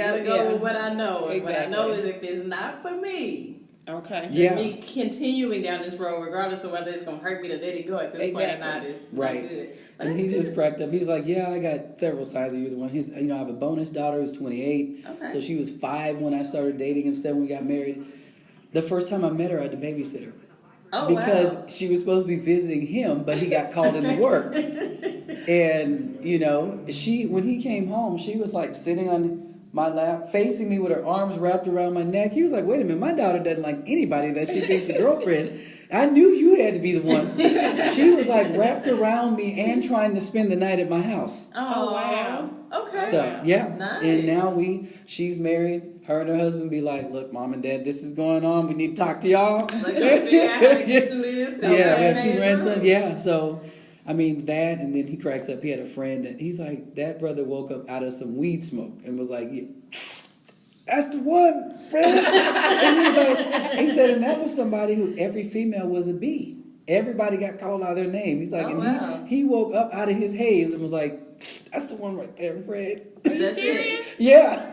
what I know. And what I know is, if it's not for me, me continuing down this road, regardless of whether it's gonna hurt me to let it go at this point or not, is not good. But and he just cracked up. He's like, I got several sides of you. The one, I have a bonus daughter who's 28. So she was 5 when I started dating him, 7 when we got married. The first time I met her, I had to babysit her. Because she was supposed to be visiting him, but he got called into work. And, when he came home, she was like sitting on my lap, facing me with her arms wrapped around my neck. He was like, wait a minute, my daughter doesn't like anybody that she thinks a girlfriend. I knew you had to be the one. She was like wrapped around me and trying to spend the night at my house. Oh, wow. Okay. So, nice. And now she's married. Her and her husband be like, look, Mom and Dad, this is going on. We need to talk to y'all. Like, figure out how to get through this. We have 2 grandsons. So, I mean, that, and then he cracks up. He had a friend that he's like, that brother woke up out of some weed smoke and was like, that's the one, Fred. And he's like, he said, and that was somebody who every female was a B. Everybody got called out their name. He's like, he woke up out of his haze and was like, that's the one right there, Fred. Are you serious? Yeah.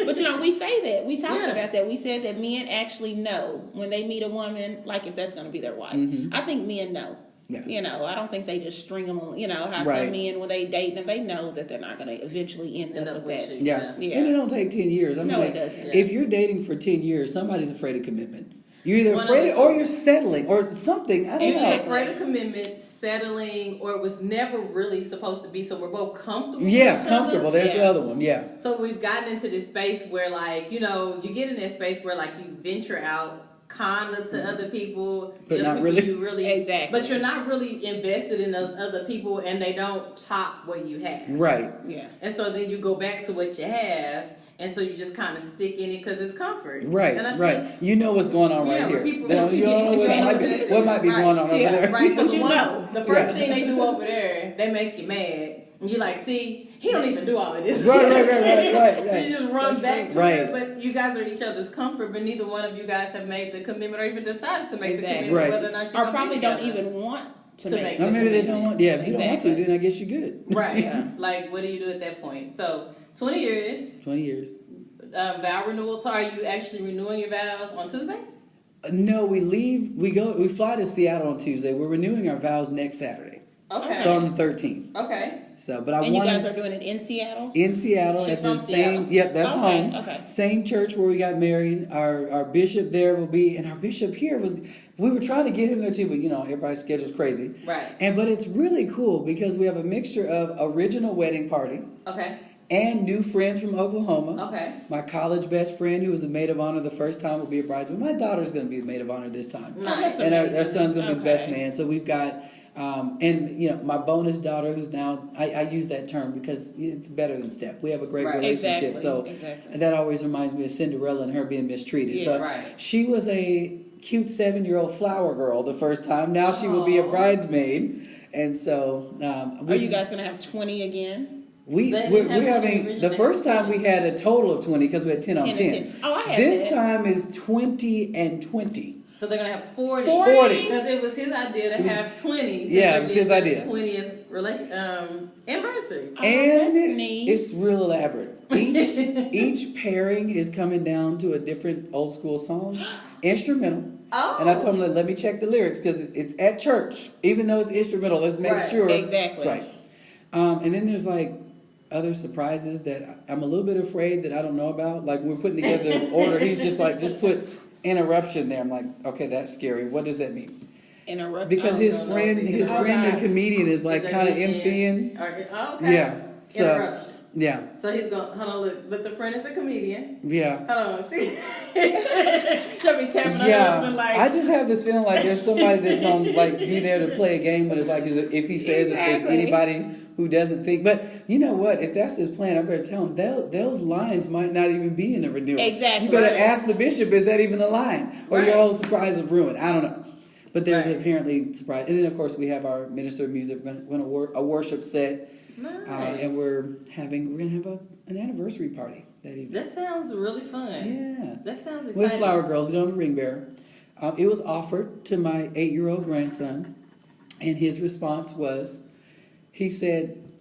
But we say that. We talked about that. We said that men actually know when they meet a woman, like if that's going to be their wife. Mm-hmm. I think men know. Yeah. I don't think they just string them on, how some men, when they date them, they know that they're not going to eventually end up with that. Yeah. And it don't take 10 years. I mean, it doesn't. If you're dating for 10 years, somebody's afraid of commitment. You're either afraid or you're settling or something. I don't know. Either afraid of commitment, settling, or it was never really supposed to be, so we're both comfortable. Yeah, comfortable. There's the other one. Yeah. So we've gotten into this space where, like, you get in that space where, like, you venture out kind of to other people, but not really. You really exactly. But you're not really invested in those other people, and they don't top what you have. Right. Yeah. And so then you go back to what you have. And so you just kind of stick in it because it's comfort. Right, and right. You know what's going on right here. People, you know what might be going on over there. Right, so the first thing they do over there, they make you mad. And you're like, see, he don't even do all of this. Right. So you just run back to it. But you guys are each other's comfort, but neither one of you guys have made the commitment or even decided to make the commitment. Right. Whether or not you're or probably don't even want to make or maybe they don't want. Yeah, if you don't want to, then I guess you're good. Right. Yeah. Like, what do you do at that point? So, 20 years. 20 years. Vow renewal. So are you actually renewing your vows on Tuesday? No, we fly to Seattle on Tuesday. We're renewing our vows next Saturday. Okay. So on the 13th. Okay. So, you guys are doing it in Seattle? In Seattle. She's at the from same, Seattle. Yep, that's home. Okay. Same church where we got married. Our bishop there will be, and our bishop here we were trying to get him there too, but everybody's schedule's crazy. Right. But it's really cool because we have a mixture of original wedding party. Okay. And new friends from Oklahoma. Okay. My college best friend, who was the maid of honor the first time, will be a bridesmaid. My daughter's going to be the maid of honor this time. Nice. And our son's going to be the best man. So we've got, my bonus daughter, who's now, I use that term because it's better than step. We have a great relationship. Exactly. So exactly. that always reminds me of Cinderella and her being mistreated. Yeah, so she was a cute 7-year-old flower girl the first time. Now she will be a bridesmaid. And so... are you guys going to have 20 again? We're having the first time we had a total of 20 because we had 10 on 10. Oh, I had this time is 20 and 20. So they're gonna have 40. 40 because it was his idea to have 20. Yeah, it was his idea. 20th anniversary. And it's real elaborate. Each pairing is coming down to a different old school song, instrumental. Oh. And I told them, let me check the lyrics because it's at church. Even though it's instrumental, let's make sure. Exactly. Right. And then there's other surprises that I'm a little bit afraid that I don't know about. Like when we're putting together the order, he's just like, just put interruption there. I'm like, okay, that's scary. What does that mean? Interruption. Because his friend, the comedian, is like kind of MCing. Okay. Yeah. So, interruption. Yeah. So he's going, hold on, look, but the friend is a comedian. Yeah. Hold on. She'll be tapping her husband like. I just have this feeling like there's somebody that's going to be there to play a game, but it's like if he says if there's anybody who doesn't think. But you know what? If that's his plan, I better tell him those lines might not even be in the renewal. Exactly. You better ask the bishop, is that even a line? Or your whole surprise is ruined. I don't know. But there's apparently surprise. And then, of course, we have our minister of music, a worship set. Nice. And we're going to have an anniversary party that evening. That sounds really fun. Yeah. That sounds exciting. We have flower girls. We don't have a ring bearer. It was offered to my 8-year-old grandson, and his response was, he said,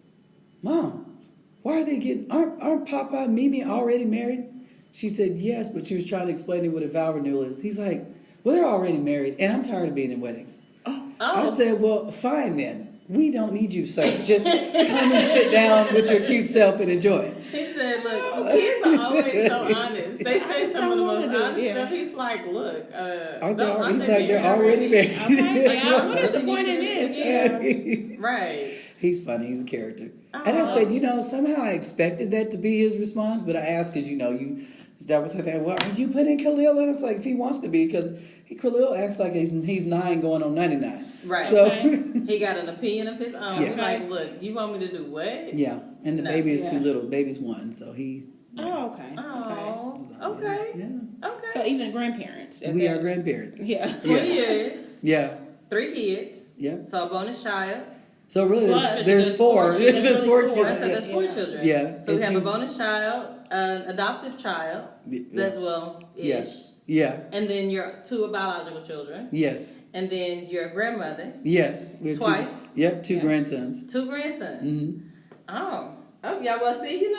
"Mom, why are they aren't Papa and Mimi already married?" She said, "Yes," but she was trying to explain to me what a vow renewal is. He's like, "Well, they're already married, and I'm tired of being in weddings." I said, "Well, fine then. We don't need you, sir. Just come and sit down with your cute self and enjoy it." He said, "Look, kids are always so honest. They say some of the most honest stuff." He's like, "Look, he's like, they're already married." What is the point in this? Yeah. Right. He's funny. He's a character. And I said, somehow I expected that to be his response, but I asked because, that was the thing. Well, are you putting Khalil? And I was like, if he wants to be, because Khalil acts like he's 9 going on 99. Right. So he got an opinion of his own. Yeah. He's like, "Look, you want me to do what?" Yeah. And the baby is too little. The baby's 1, so he. Oh, okay. Oh, okay. Yeah. Okay. So even grandparents. We are grandparents. Yeah. 20 years. Yeah. 3 kids. Yep. So a bonus child. So really, Plus, there's four. children. There's four There's four. I said children. there's 4 Yeah. children. Yeah. So we And have a two- bonus child, an adoptive child, that's ish. Yeah. And then your 2 biological children. Yes. And then your grandmother, Yes. We have Twice. Two Yeah. grandsons. 2 grandsons. Mm-hmm. Oh, yeah. Well, see,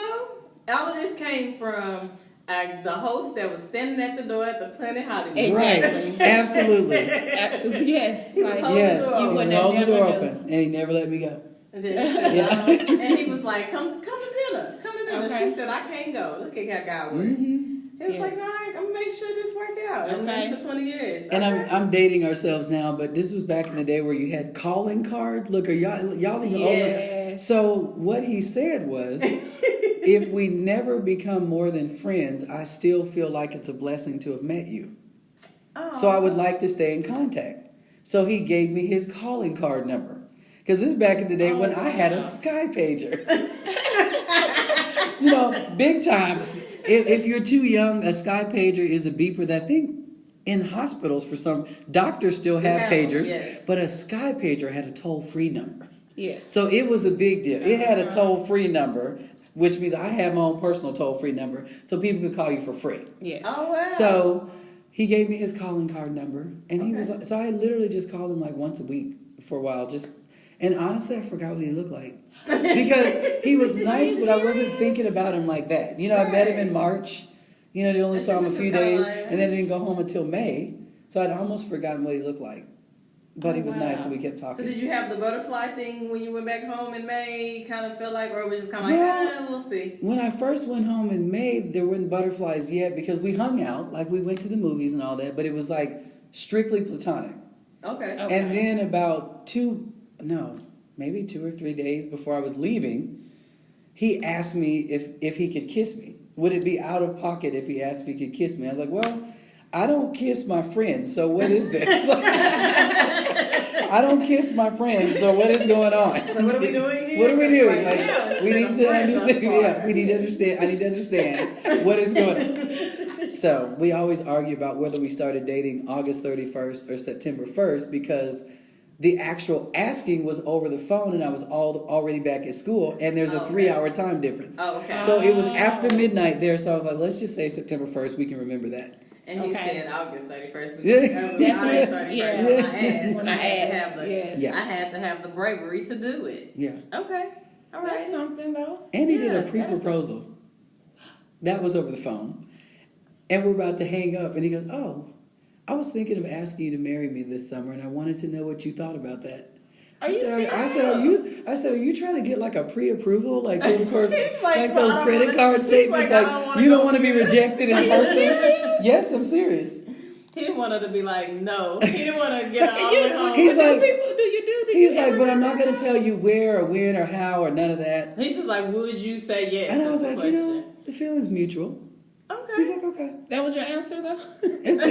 all of this came from the host that was standing at the door at the Planet Hollywood. Exactly. Right. Absolutely. Absolutely, yes. Like, holding Yes. the door. You wouldn't have Hold the never door knew. open, and he never let me go. And he was like, "Come to dinner. Come to dinner." Okay. She said, "I can't go. Look at how God works." Mm-hmm. He was Yes. like, "No, I'm gonna make sure this work out." And Okay. for 20 years. And Okay. I'm dating ourselves now, but this was back in the day where you had calling cards. Look, are y'all even older? Yes. So what he said was, if we never become more than friends, I still feel like it's a blessing to have met you. So I would like to stay in contact. So he gave me his calling card number. Because this is back in the day when I had a Sky pager. Big times. If you're too young, a Sky pager is a beeper that I think in hospitals for some doctors still have have them, pagers, yes. but a Sky pager had a toll-free number. Yes. So it was a big deal. It had a toll-free number, which means I have my own personal toll-free number, so people could call you for free. Yes. Oh wow. So he gave me his calling card number, and he was like, so I literally just called him like once a week for a while, and honestly, I forgot what he looked like because he was nice, but I wasn't thinking about him like that. I met him in March. I only saw him a few days, and then didn't go home until May, so I'd almost forgotten what he looked like. But he was nice, and we kept talking. So did you have the butterfly thing when you went back home in May? Kind of feel like, or it was just kind of like, Well, we'll see. When I first went home in May, there weren't butterflies yet because we hung out, like we went to the movies and all that, but it was like strictly platonic. Okay. And then about maybe 2 or 3 days before I was leaving, he asked me if he could kiss me. Would it be out of pocket if he asked if he could kiss me? I was like, well, I don't kiss my friends, so what is this? I don't kiss my friends, so what is going on? So what are we doing here? What are we doing? Right Like, now, we need it's to been a friend understand. thus far. Yeah, we need to understand. I need to understand what is going on. So we always argue about whether we started dating August 31st or September 1st because the actual asking was over the phone, and I was already back at school, and there's a 3-hour time difference. Oh, okay. So it was after midnight there, so I was like, let's just say September 1st. We can remember that. And he Okay. said August 31st. Yeah. That's August what- 31st yeah. when I had to have the, Yes. Yeah. I had to have the bravery to do it. Yeah. Okay. All That's right. something though. And he did Yeah, a pre-proposal. That was over the phone. And we're about to hang up, and he goes, oh, I was thinking of asking you to marry me this summer, and I wanted to know what you thought about that. Are you serious? I said, are you trying to get like a pre-approval, like so of course, He's like, like, those well, I don't credit wanna- card he's statements, like, I like, don't wanna you go don't want to be here. rejected in person? Yes, I'm serious. He didn't want her to be like, no. He didn't want to get all the way home. He's like, Do he's you like, ever but I'm do not that? going to tell you where or when or how or none of that. He's just like, would you say yes? And I was That's like, the question. the feeling's mutual. He's Okay. like, okay. That was your answer though? It's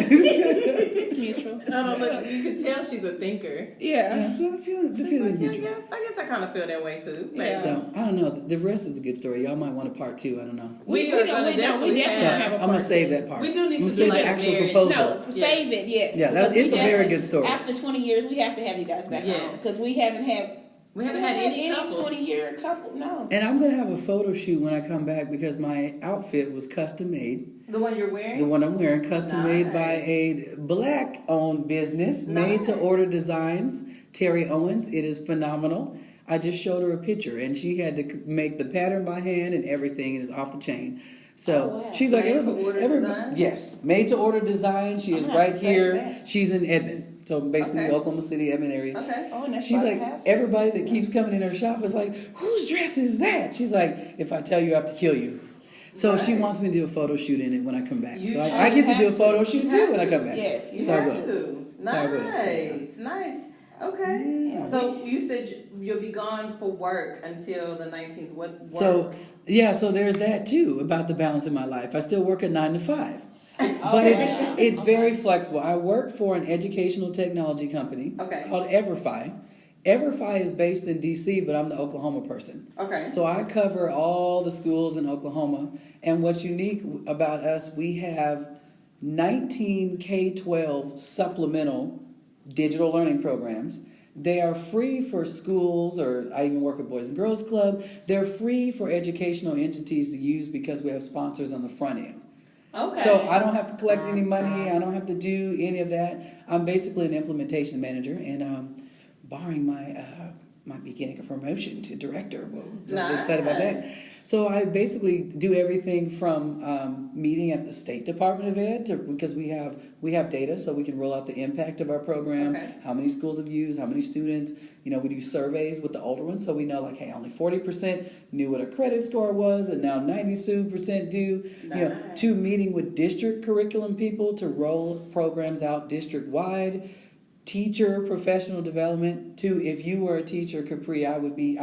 It's mutual. I don't know. You can tell she's a thinker. Yeah. so the feeling's Yeah, mutual. I guess I kind of feel that way too. Yeah. Maybe. So I don't know. The rest is a good story. Y'all might want a part 2. I don't know. We are going to definitely have have. a I'm gonna part save two. that part. We do need I'm gonna to save do the like a actual marriage. proposal. No, save it. Yes. Yeah, Because it's a we very have- good story. After 20 years, we have to have you guys back Yes. on because we haven't had any couples. 20-year couple. No. And I'm gonna have a photo shoot when I come back because my outfit was custom made. The one you're wearing? The one I'm wearing, custom made by Nice. a black-owned business, made to Nice. order designs. Terry Owens. It is phenomenal. I just showed her a picture, and she had to make the pattern by hand and everything. It is off the chain. So Oh, wow. she's like, Made to order designs? yes, made to order design. She I'm is gonna have right to save here. that. She's in Edmond, so basically Okay. Oklahoma City, Edmond area. Okay. Oh, and that's She's by like, the house. everybody that keeps coming in her shop is like, whose dress is that? She's like, if I tell you, I have to kill you. So she Right. wants me to do a photo shoot in it when I come back. You So should I get to do a have photo to. shoot You too have when I to. come back. Yes, you You So I have will. to. So I will. Nice. Okay. Yeah. So you said you'll be gone for work until the 19th. What work? So so there's that too about the balance in my life. I still work a 9 to 5. But it's very flexible. I work for an educational technology company Okay. called Everfi. Everfi is based in DC, but I'm the Oklahoma person. Okay. So I cover all the schools in Oklahoma. And what's unique about us, we have 19 K-12 supplemental digital learning programs, They are free for schools, or I even work with Boys and Girls Club. They're free for educational entities to use because we have sponsors on the front end. Okay. So I don't have to collect any money. I don't have to do any of that. I'm basically an implementation manager, and barring my beginning a promotion to director, well, I'm excited about that. So I basically do everything from meeting at the State Department of Ed because we have data, so we can roll out the impact of our program, how many schools have used, how many students. You know, we do surveys with the older ones, so we know like, hey, only 40% knew what a credit score was, and now 92% do. Nice. You know, to meeting with district curriculum people to roll programs out district wide. Teacher professional development. To if you were a teacher, Capri, I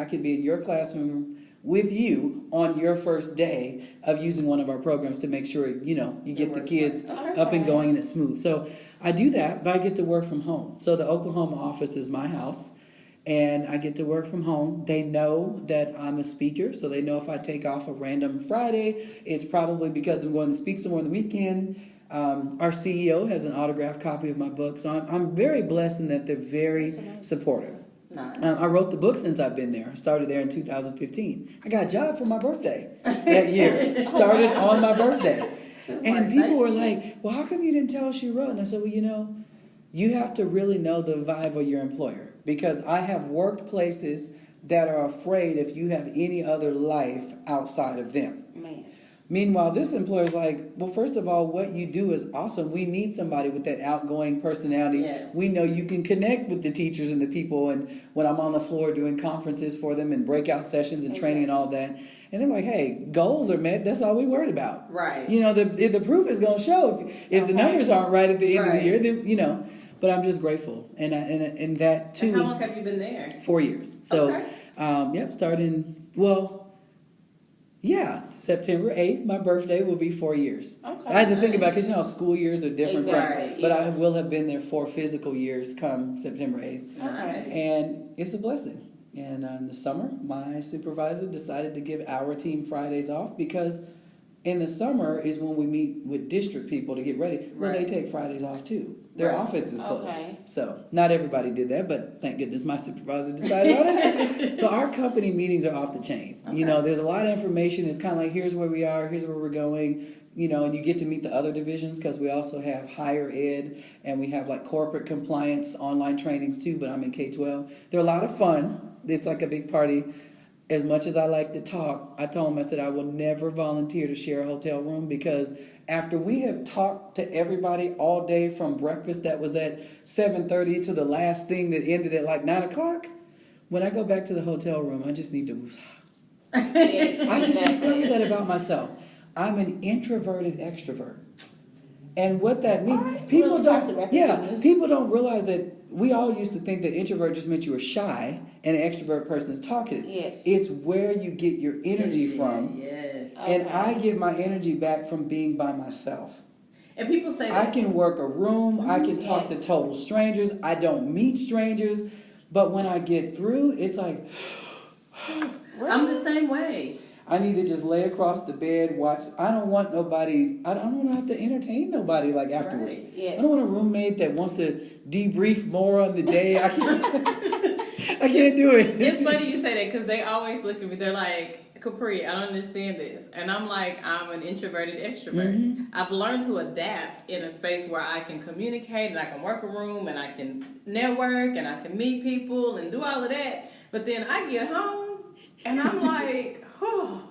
could be in your classroom with you on your first day of using one of our programs to make sure, you know, you get the kids up and going and it's smooth. So I do that, but I get to work from home. So the Oklahoma office is my house, and I get to work from home. They know that I'm a speaker, so they know if I take off a random Friday, it's probably because I'm going to speak somewhere on the weekend. Our CEO has an autographed copy of my book, so I'm very blessed in that they're very supportive. Nice. I wrote the book since I've been there. I started there in 2015. I got a job for my birthday that year. Started on my birthday. And people were like, well, how come you didn't tell us you wrote? And I said, well, you know, you have to really know the vibe of your employer. Because I have worked places that are afraid if you have any other life outside of them. Man. Meanwhile, this employer's like, well, first of all, what you do is awesome. We need somebody with that outgoing personality. Yes. We know you can connect with the teachers and the people. And when I'm on the floor doing conferences for them and breakout sessions and training and all that. And they're like, hey, goals are met. That's all we worried about. Right. You know, the proof is going to show. If the numbers aren't right at the end of the year, then, you know. But I'm just grateful. And that, too, And how long have you been there? 4 years. So, starting, September 8th, my birthday will be 4 years. Okay. So I had to think about it because, you know, school years are different. Exactly, But I will have been there 4 physical years come September 8th. Okay. And it's a blessing. And in the summer, my supervisor decided to give our team Fridays off because in the summer is when we meet with district people to get ready. Well, they take Fridays off too. Their office is closed. Okay. So not everybody did that, but thank goodness my supervisor decided on it. So our company meetings are off the chain. Okay. You know, there's a lot of information. It's kind of like, here's where we are, here's where we're going. You know, and you get to meet the other divisions because we also have higher ed and we have like corporate compliance online trainings too, but I'm in K-12. They're a lot of fun. It's like a big party. As much as I like to talk, I told him, I said, I will never volunteer to share a hotel room because after we have talked to everybody all day from breakfast that was at 7:30 to the last thing that ended at like 9 o'clock, when I go back to the hotel room, I just need to... Yes, I just discovered that about myself. I'm an introverted extrovert. And what that means, people don't realize that we all used to think that introvert just meant you were shy and an extrovert person is talkative. Yes. It's where you get your energy from. Yes. And I get my energy back from being by myself. And people say that I can work a room. I can talk to total strangers. I don't meet strangers. But when I get through, it's like... I'm the same way. I need to just lay across the bed, watch. I don't want nobody. I don't want to have to entertain nobody like afterwards. Right. Yes. I don't want a roommate that wants to debrief more on the day. I can't. I can't do it. It's funny you say that because they always look at me. They're like, Capri, I don't understand this. And I'm like, I'm an introverted extrovert. Mm-hmm. I've learned to adapt in a space where I can communicate and I can work a room and I can network and I can meet people and do all of that. But then I get home and I'm like, oh,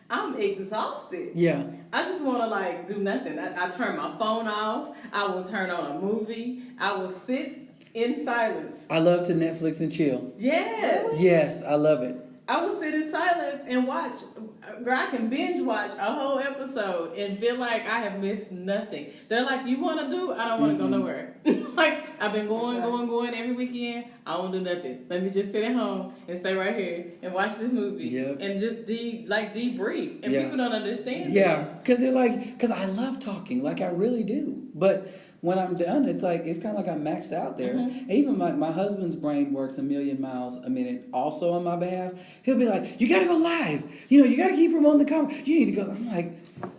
I'm exhausted. Yeah. I just want to like do nothing. I turn my phone off. I will turn on a movie. I will sit in silence. I love to Netflix and chill. Yes. Yes, I love it. I will sit in silence and watch. Girl, I can binge watch a whole episode and feel like I have missed nothing. They're like, you want to do? I don't want to go nowhere. Like, I've been going every weekend. I won't do nothing. Let me just sit at home and stay right here and watch this movie and just debrief. And people don't understand that. Because I love talking. Like, I really do. But when I'm done, it's kind of like I'm maxed out there. Mm-hmm. Even my husband's brain works 1,000,000 miles a minute also on my behalf. He'll be like, you got to go live. You know, you got to keep him on the camera. You need to go. I'm like,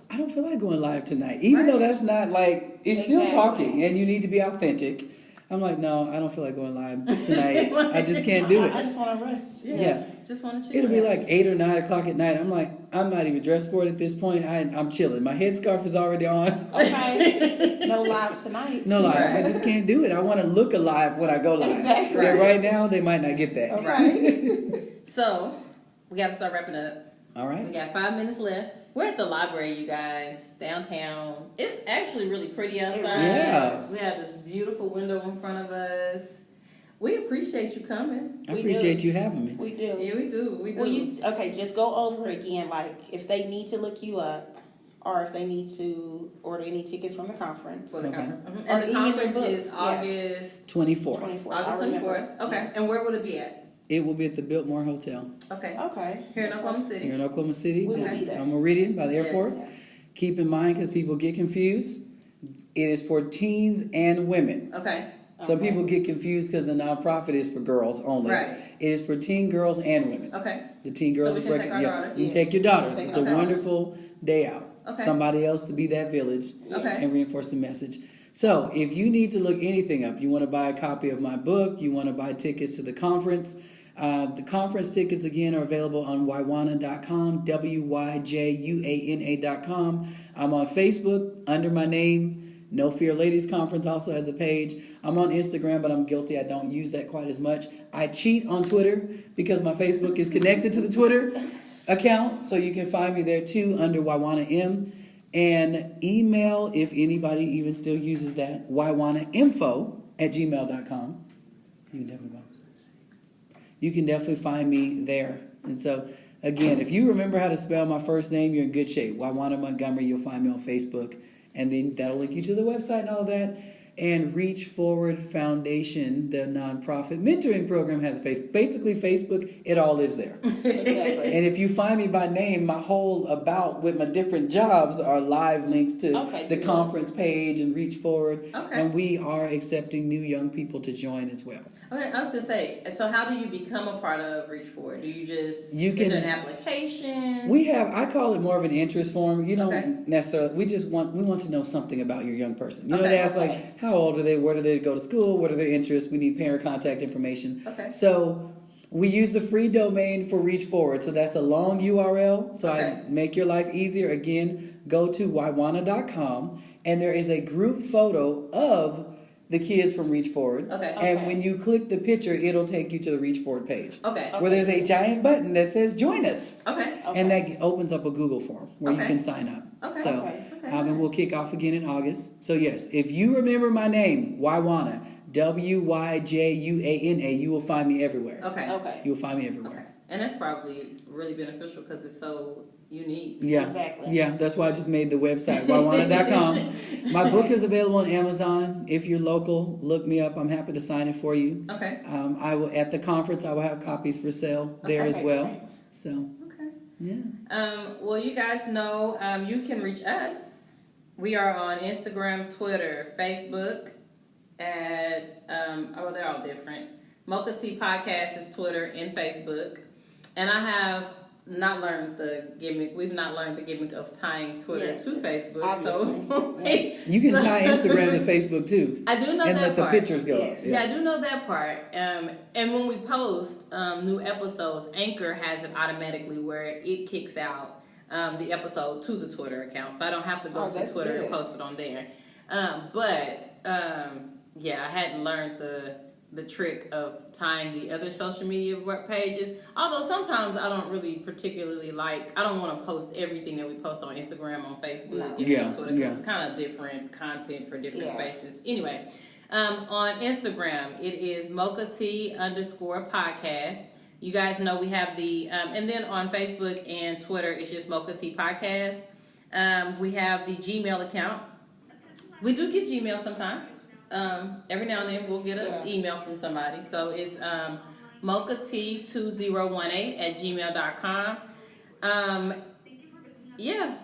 I don't feel like going live tonight. Even though that's not like, it's still talking and you need to be authentic. I'm like, no, I don't feel like going live tonight. I just can't do it. I just want to rest. Yeah. Just want to chill. It'll be like 8 or 9 o'clock at night. I'm like, I'm not even dressed for it at this point. I'm chilling. My headscarf is already on. Okay. No live tonight. No live. I just can't do it. I want to look alive when I go live. Exactly. And right now, they might not get that. Okay. So, we got to start wrapping up. All right. We got 5 minutes left. We're at the library, you guys, downtown. It's actually really pretty outside. Yeah. We have this beautiful window in front of us. We appreciate you coming. I appreciate you having me. We do. Yeah, we do. We do. Well, okay, just go over again, like, if they need to look you up, or if they need to order any tickets from the conference. For the Okay. conference. Mhm. Or And the even conference books, is yeah. August 24. 24th. August I remember. 24th. Okay. And where will it be at? It will be at the Biltmore Hotel Okay. Okay. Here in Oklahoma City. here in Oklahoma City, We will down be there. on Meridian by the Yes. airport. Keep in mind, because people get confused, it is for teens and women. Okay. Some Okay. people get confused because the nonprofit is for girls only. Right. It is for teen girls and women. Okay. The teen girls So we are can take our daughters? You Yes. take your daughters. Take It's a our daughters. wonderful day out. Okay. Somebody else to be that village Okay. and reinforce the message. So if you need to look anything up, you want to buy a copy of my book, you want to buy tickets to the conference. The conference tickets again are available on wyjuana.com, wyjuana.com. I'm on Facebook under my name. No Fear Ladies Conference also has a page. I'm on Instagram, but I'm guilty. I don't use that quite as much. I cheat on Twitter because my Facebook is connected to the Twitter account, so you can find me there too under Wyjuana M. And email, if anybody even still uses that, wyjuanainfo@gmail.com. You can definitely find me there. And so, again, if you remember how to spell my first name, you're in good shape. Wyjuana Montgomery, you'll find me on Facebook. And then that'll link you to the website and all that. And Reach Forward Foundation, the nonprofit mentoring program, has basically Facebook. It all lives there. Exactly. And if you find me by name, my whole about with my different jobs are live links to the good. conference page and Reach Forward. Okay. And we are accepting new young people to join as well. Okay, I was gonna say. So, how do you become a part of Reach Forward? Do you just You is can- there an application? I call it more of an interest form. You don't Okay. necessarily, we want to know something about your young person. You know, Okay. they ask Okay. like, how old are they? Where do they go to school? What are their interests? We need parent contact information. Okay. So we use the free domain for Reach Forward. So that's a long URL. So Okay. I make your life easier. Again, go to wyjuana.com and there is a group photo of the kids from Reach Forward. Okay. And Okay. when you click the picture, it'll take you to the Reach Forward page. Okay. Where there's a giant button that says join us. Okay. And that opens up a Google form where you Okay. can sign up. Okay. So, Okay. and we'll kick off again in August. So yes, if you remember my name, Wyjuana, Wyjuana, you will find me everywhere. Okay. Okay. You will find me Okay. everywhere. And that's probably really beneficial because it's so unique. Yeah. Exactly. Yeah, that's why I just made the website, wyjuana.com. My book is available on Amazon. If you're local, look me up. I'm happy to sign it for you. Okay. I will at the conference. I will have copies for sale there as Okay, well. great. So Okay. yeah. Well, you guys know you can reach us. We are on Instagram, Twitter, Facebook. They're all different. Mocha Tea Podcast is Twitter and Facebook. And I have not learned the gimmick. We've not learned the gimmick of tying Twitter Yes, to Facebook. obviously. So You can tie Instagram to Facebook too. I do know And that let the part. pictures go. Yes. Yeah, I do know that part. And when we post new episodes, Anchor has it automatically where it kicks out the episode to the Twitter account, so I don't have to go Oh, to that's Twitter and good. post it on there. Yeah, I hadn't learned the trick of tying the other social media work pages. Although sometimes I don't really particularly I don't want to post everything that we post on Instagram, on Facebook, No. and Yeah, on Twitter, 'cause yeah. it's kind of different content for different Yeah. spaces. Anyway, on Instagram, it is Mocha Tea _podcast. You guys know we have the, and then on Facebook and Twitter, it's just Mocha Tea Podcast. We have the Gmail account. We do get Gmail sometimes. Every now and then we'll get an email from somebody. So it's mochatea2018@gmail.com.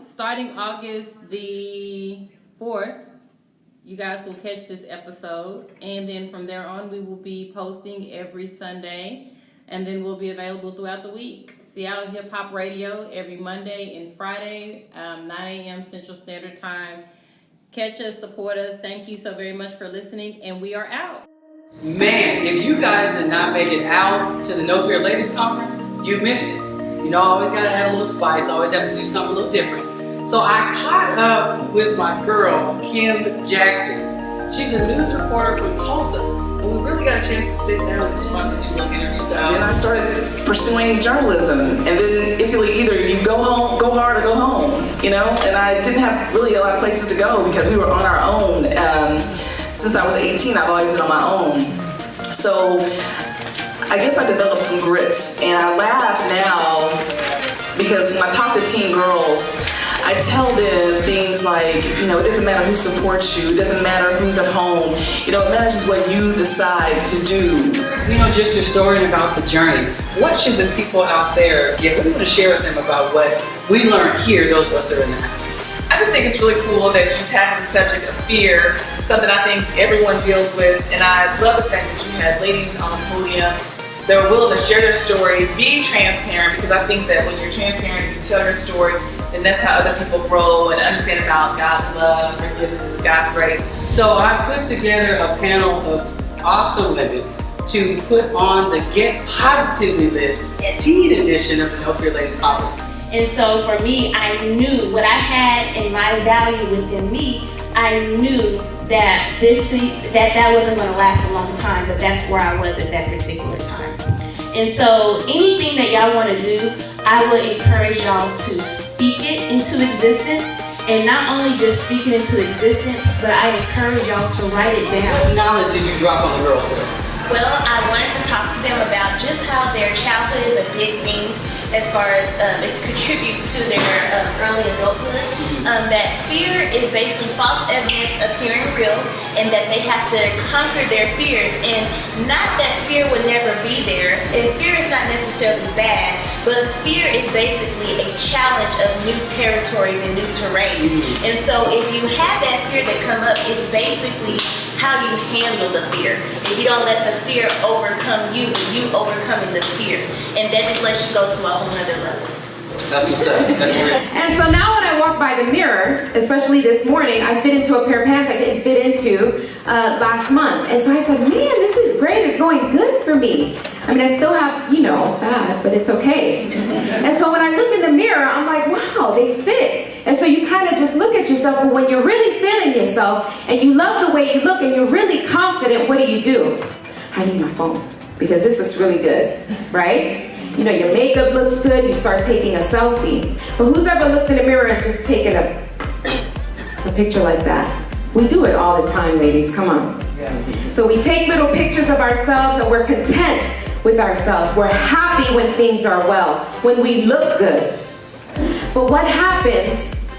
Starting August the 4th, you guys will catch this episode. And then from there on, we will be posting every Sunday. And then we'll be available throughout the week. Seattle Hip Hop Radio every Monday and Friday, 9 a.m. Central Standard Time. Catch us, support us. Thank you so very much for listening, and we are out. Man, if you guys did not make it out to the No Fear Ladies Conference, you missed it. You know, I always gotta add a little spice. I always have to do something a little different. So I caught up with my girl, Kim Jackson. She's a news reporter from Tulsa. And we really got a chance to sit down and just wanted to do a little interview style. Then I started pursuing journalism, and then it's either you go home, go hard, or go home, you know. And I didn't have really a lot of places to go because we were on our own. Since I was 18, I've always been on my own. So I guess I developed some grit, and I laugh now because when I talk to teen girls, I tell them things like, you know, it doesn't matter who supports you, it doesn't matter who's at home, you know, it matters just what you decide to do. You know, just your story and about the journey. What should the people out there get? What do you want to share with them about what we learned here, those of us that are in the house? I just think it's really cool that you tackle the subject of fear, something I think everyone deals with, and I love the fact that you have ladies on the podium that are willing to share their stories, be transparent, because I think that when you're transparent and you tell your story, then that's how other people grow and understand about God's love, forgiveness, God's grace. So I put together a panel of awesome women to put on the Get Positively Lit teen edition of the No Fear Ladies Conference. And so for me, I knew what I had and my value within me. I knew that that wasn't going to last a long time, but that's where I was at that particular time. And so anything that y'all want to do, I would encourage y'all to speak it into existence. And not only just speak it into existence, but I encourage y'all to write it down. What knowledge did you drop on the girls today? Well, I wanted to talk to them about just how their childhood is a big thing as far as it contributes to their early adulthood. That fear is basically false evidence appearing real, and that they have to conquer their fears. And not that fear would never be there, and fear is not necessarily bad, but fear is basically a challenge of new territories and new terrains. And so if you have that fear that come up, it's basically how you handle the fear. If you don't let the fear overcome you, you overcoming the fear. And that just lets you go to a whole nother level. That's what's up. That's weird. And so now when I walk by the mirror, especially this morning, I fit into a pair of pants I didn't fit into last month. And so I said, man, this is great. It's going good for me. I mean, I still have, you know, bad, but it's okay. And so when I look in the mirror, I'm like, wow, they fit. And so you kind of just look at yourself, but when you're really feeling yourself and you love the way you look and you're really confident, what do? I need my phone because this looks really good, right? You know, your makeup looks good, you start taking a selfie. But who's ever looked in the mirror and just taken a picture like that? We do it all the time, ladies, come on. So we take little pictures of ourselves and we're content with ourselves. We're happy when things are well, when we look good. But what happens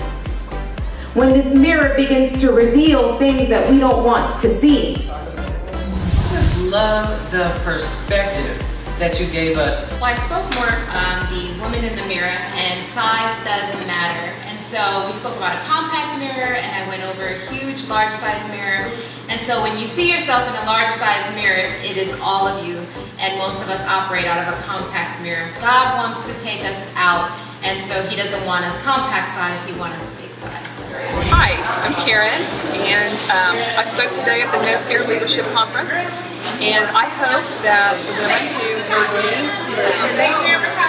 when this mirror begins to reveal things that we don't want to see? I just love the perspective that you gave us. Well, I spoke more on the woman in the mirror, and size does matter. And so we spoke about a compact mirror, and I went over a huge, large size mirror. And so when you see yourself in a large size mirror, it is all of you. And most of us operate out of a compact mirror. God wants to take us out, and so He doesn't want us compact size, He wants us big size. Hi, I'm Karen, and I spoke today at the No Fear Leadership Conference. And I hope that the women who heard me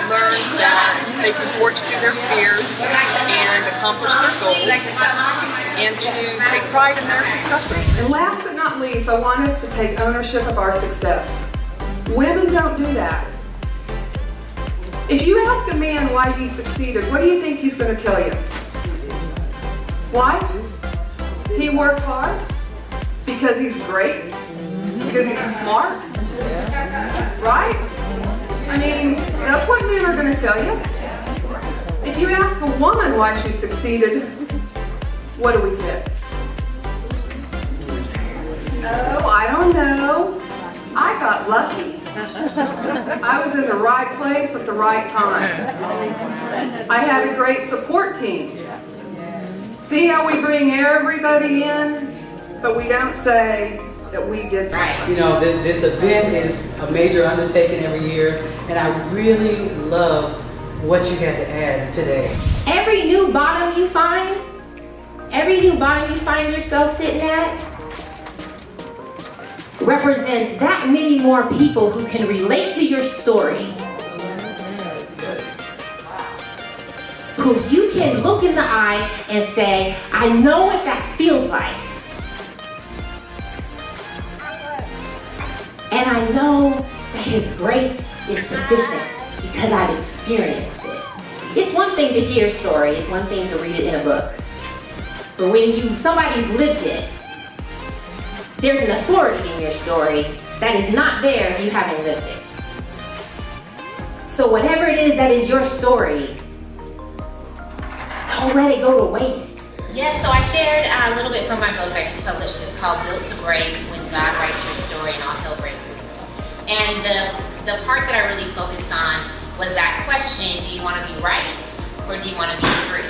learn that they can forge through their fears and accomplish their goals, and to take pride in their successes. And last but not least, I want us to take ownership of our success. Women don't do that. If you ask a man why he succeeded, what do you think he's going to tell you? Why? He worked hard? Because he's great? Because he's smart? Right? I mean, that's what men are going to tell you. If you ask a woman why she succeeded, what do we get? Oh, I don't know. I got lucky. I was in the right place at the right time. I had a great support team. See how we bring everybody in, but we don't say that we did something. You know, this event is a major undertaking every year, and I really love what you had to add today. Every new bottom you find yourself sitting at, represents that many more people who can relate to your story, who you can look in the eye and say, I know what that feels like. And I know that His grace is sufficient because I've experienced it. It's one thing to hear a story, it's one thing to read it in a book. But when somebody's lived it, there's an authority in your story that is not there if you haven't lived it. So whatever it is that is your story, don't let it go to waste. Yes, so I shared a little bit from my book I just published. It's called Built to Break, When God Writes Your Story and All Hell Breaks Loose. And the part that I really focused on was that question, do you want to be right or do you want to be free?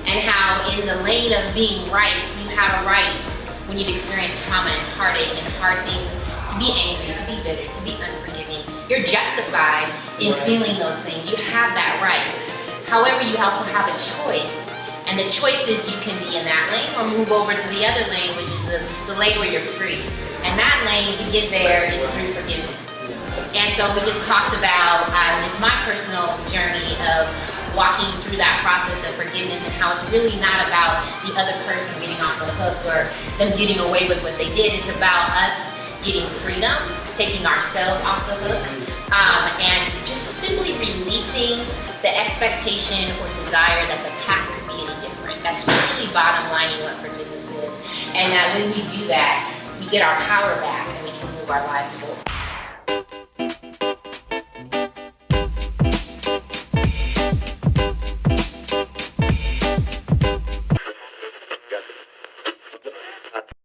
And how in the lane of being right, you have a right when you've experienced trauma and heartache and hard things to be angry, to be bitter, to be unforgiving. You're justified in feeling those things. You have that right. However, you also have a choice. And the choice is you can be in that lane or move over to the other lane, which is the lane where you're free. And that lane to get there is through forgiveness. And so we just talked about just my personal journey of walking through that process of forgiveness and how it's really not about the other person getting off the hook or them getting away with what they did. It's about us getting freedom, taking ourselves off the hook, and just simply releasing the expectation or desire that the past could be any different. That's really bottom lining what forgiveness is. And that when we do that, we get our power back and we can move our lives forward.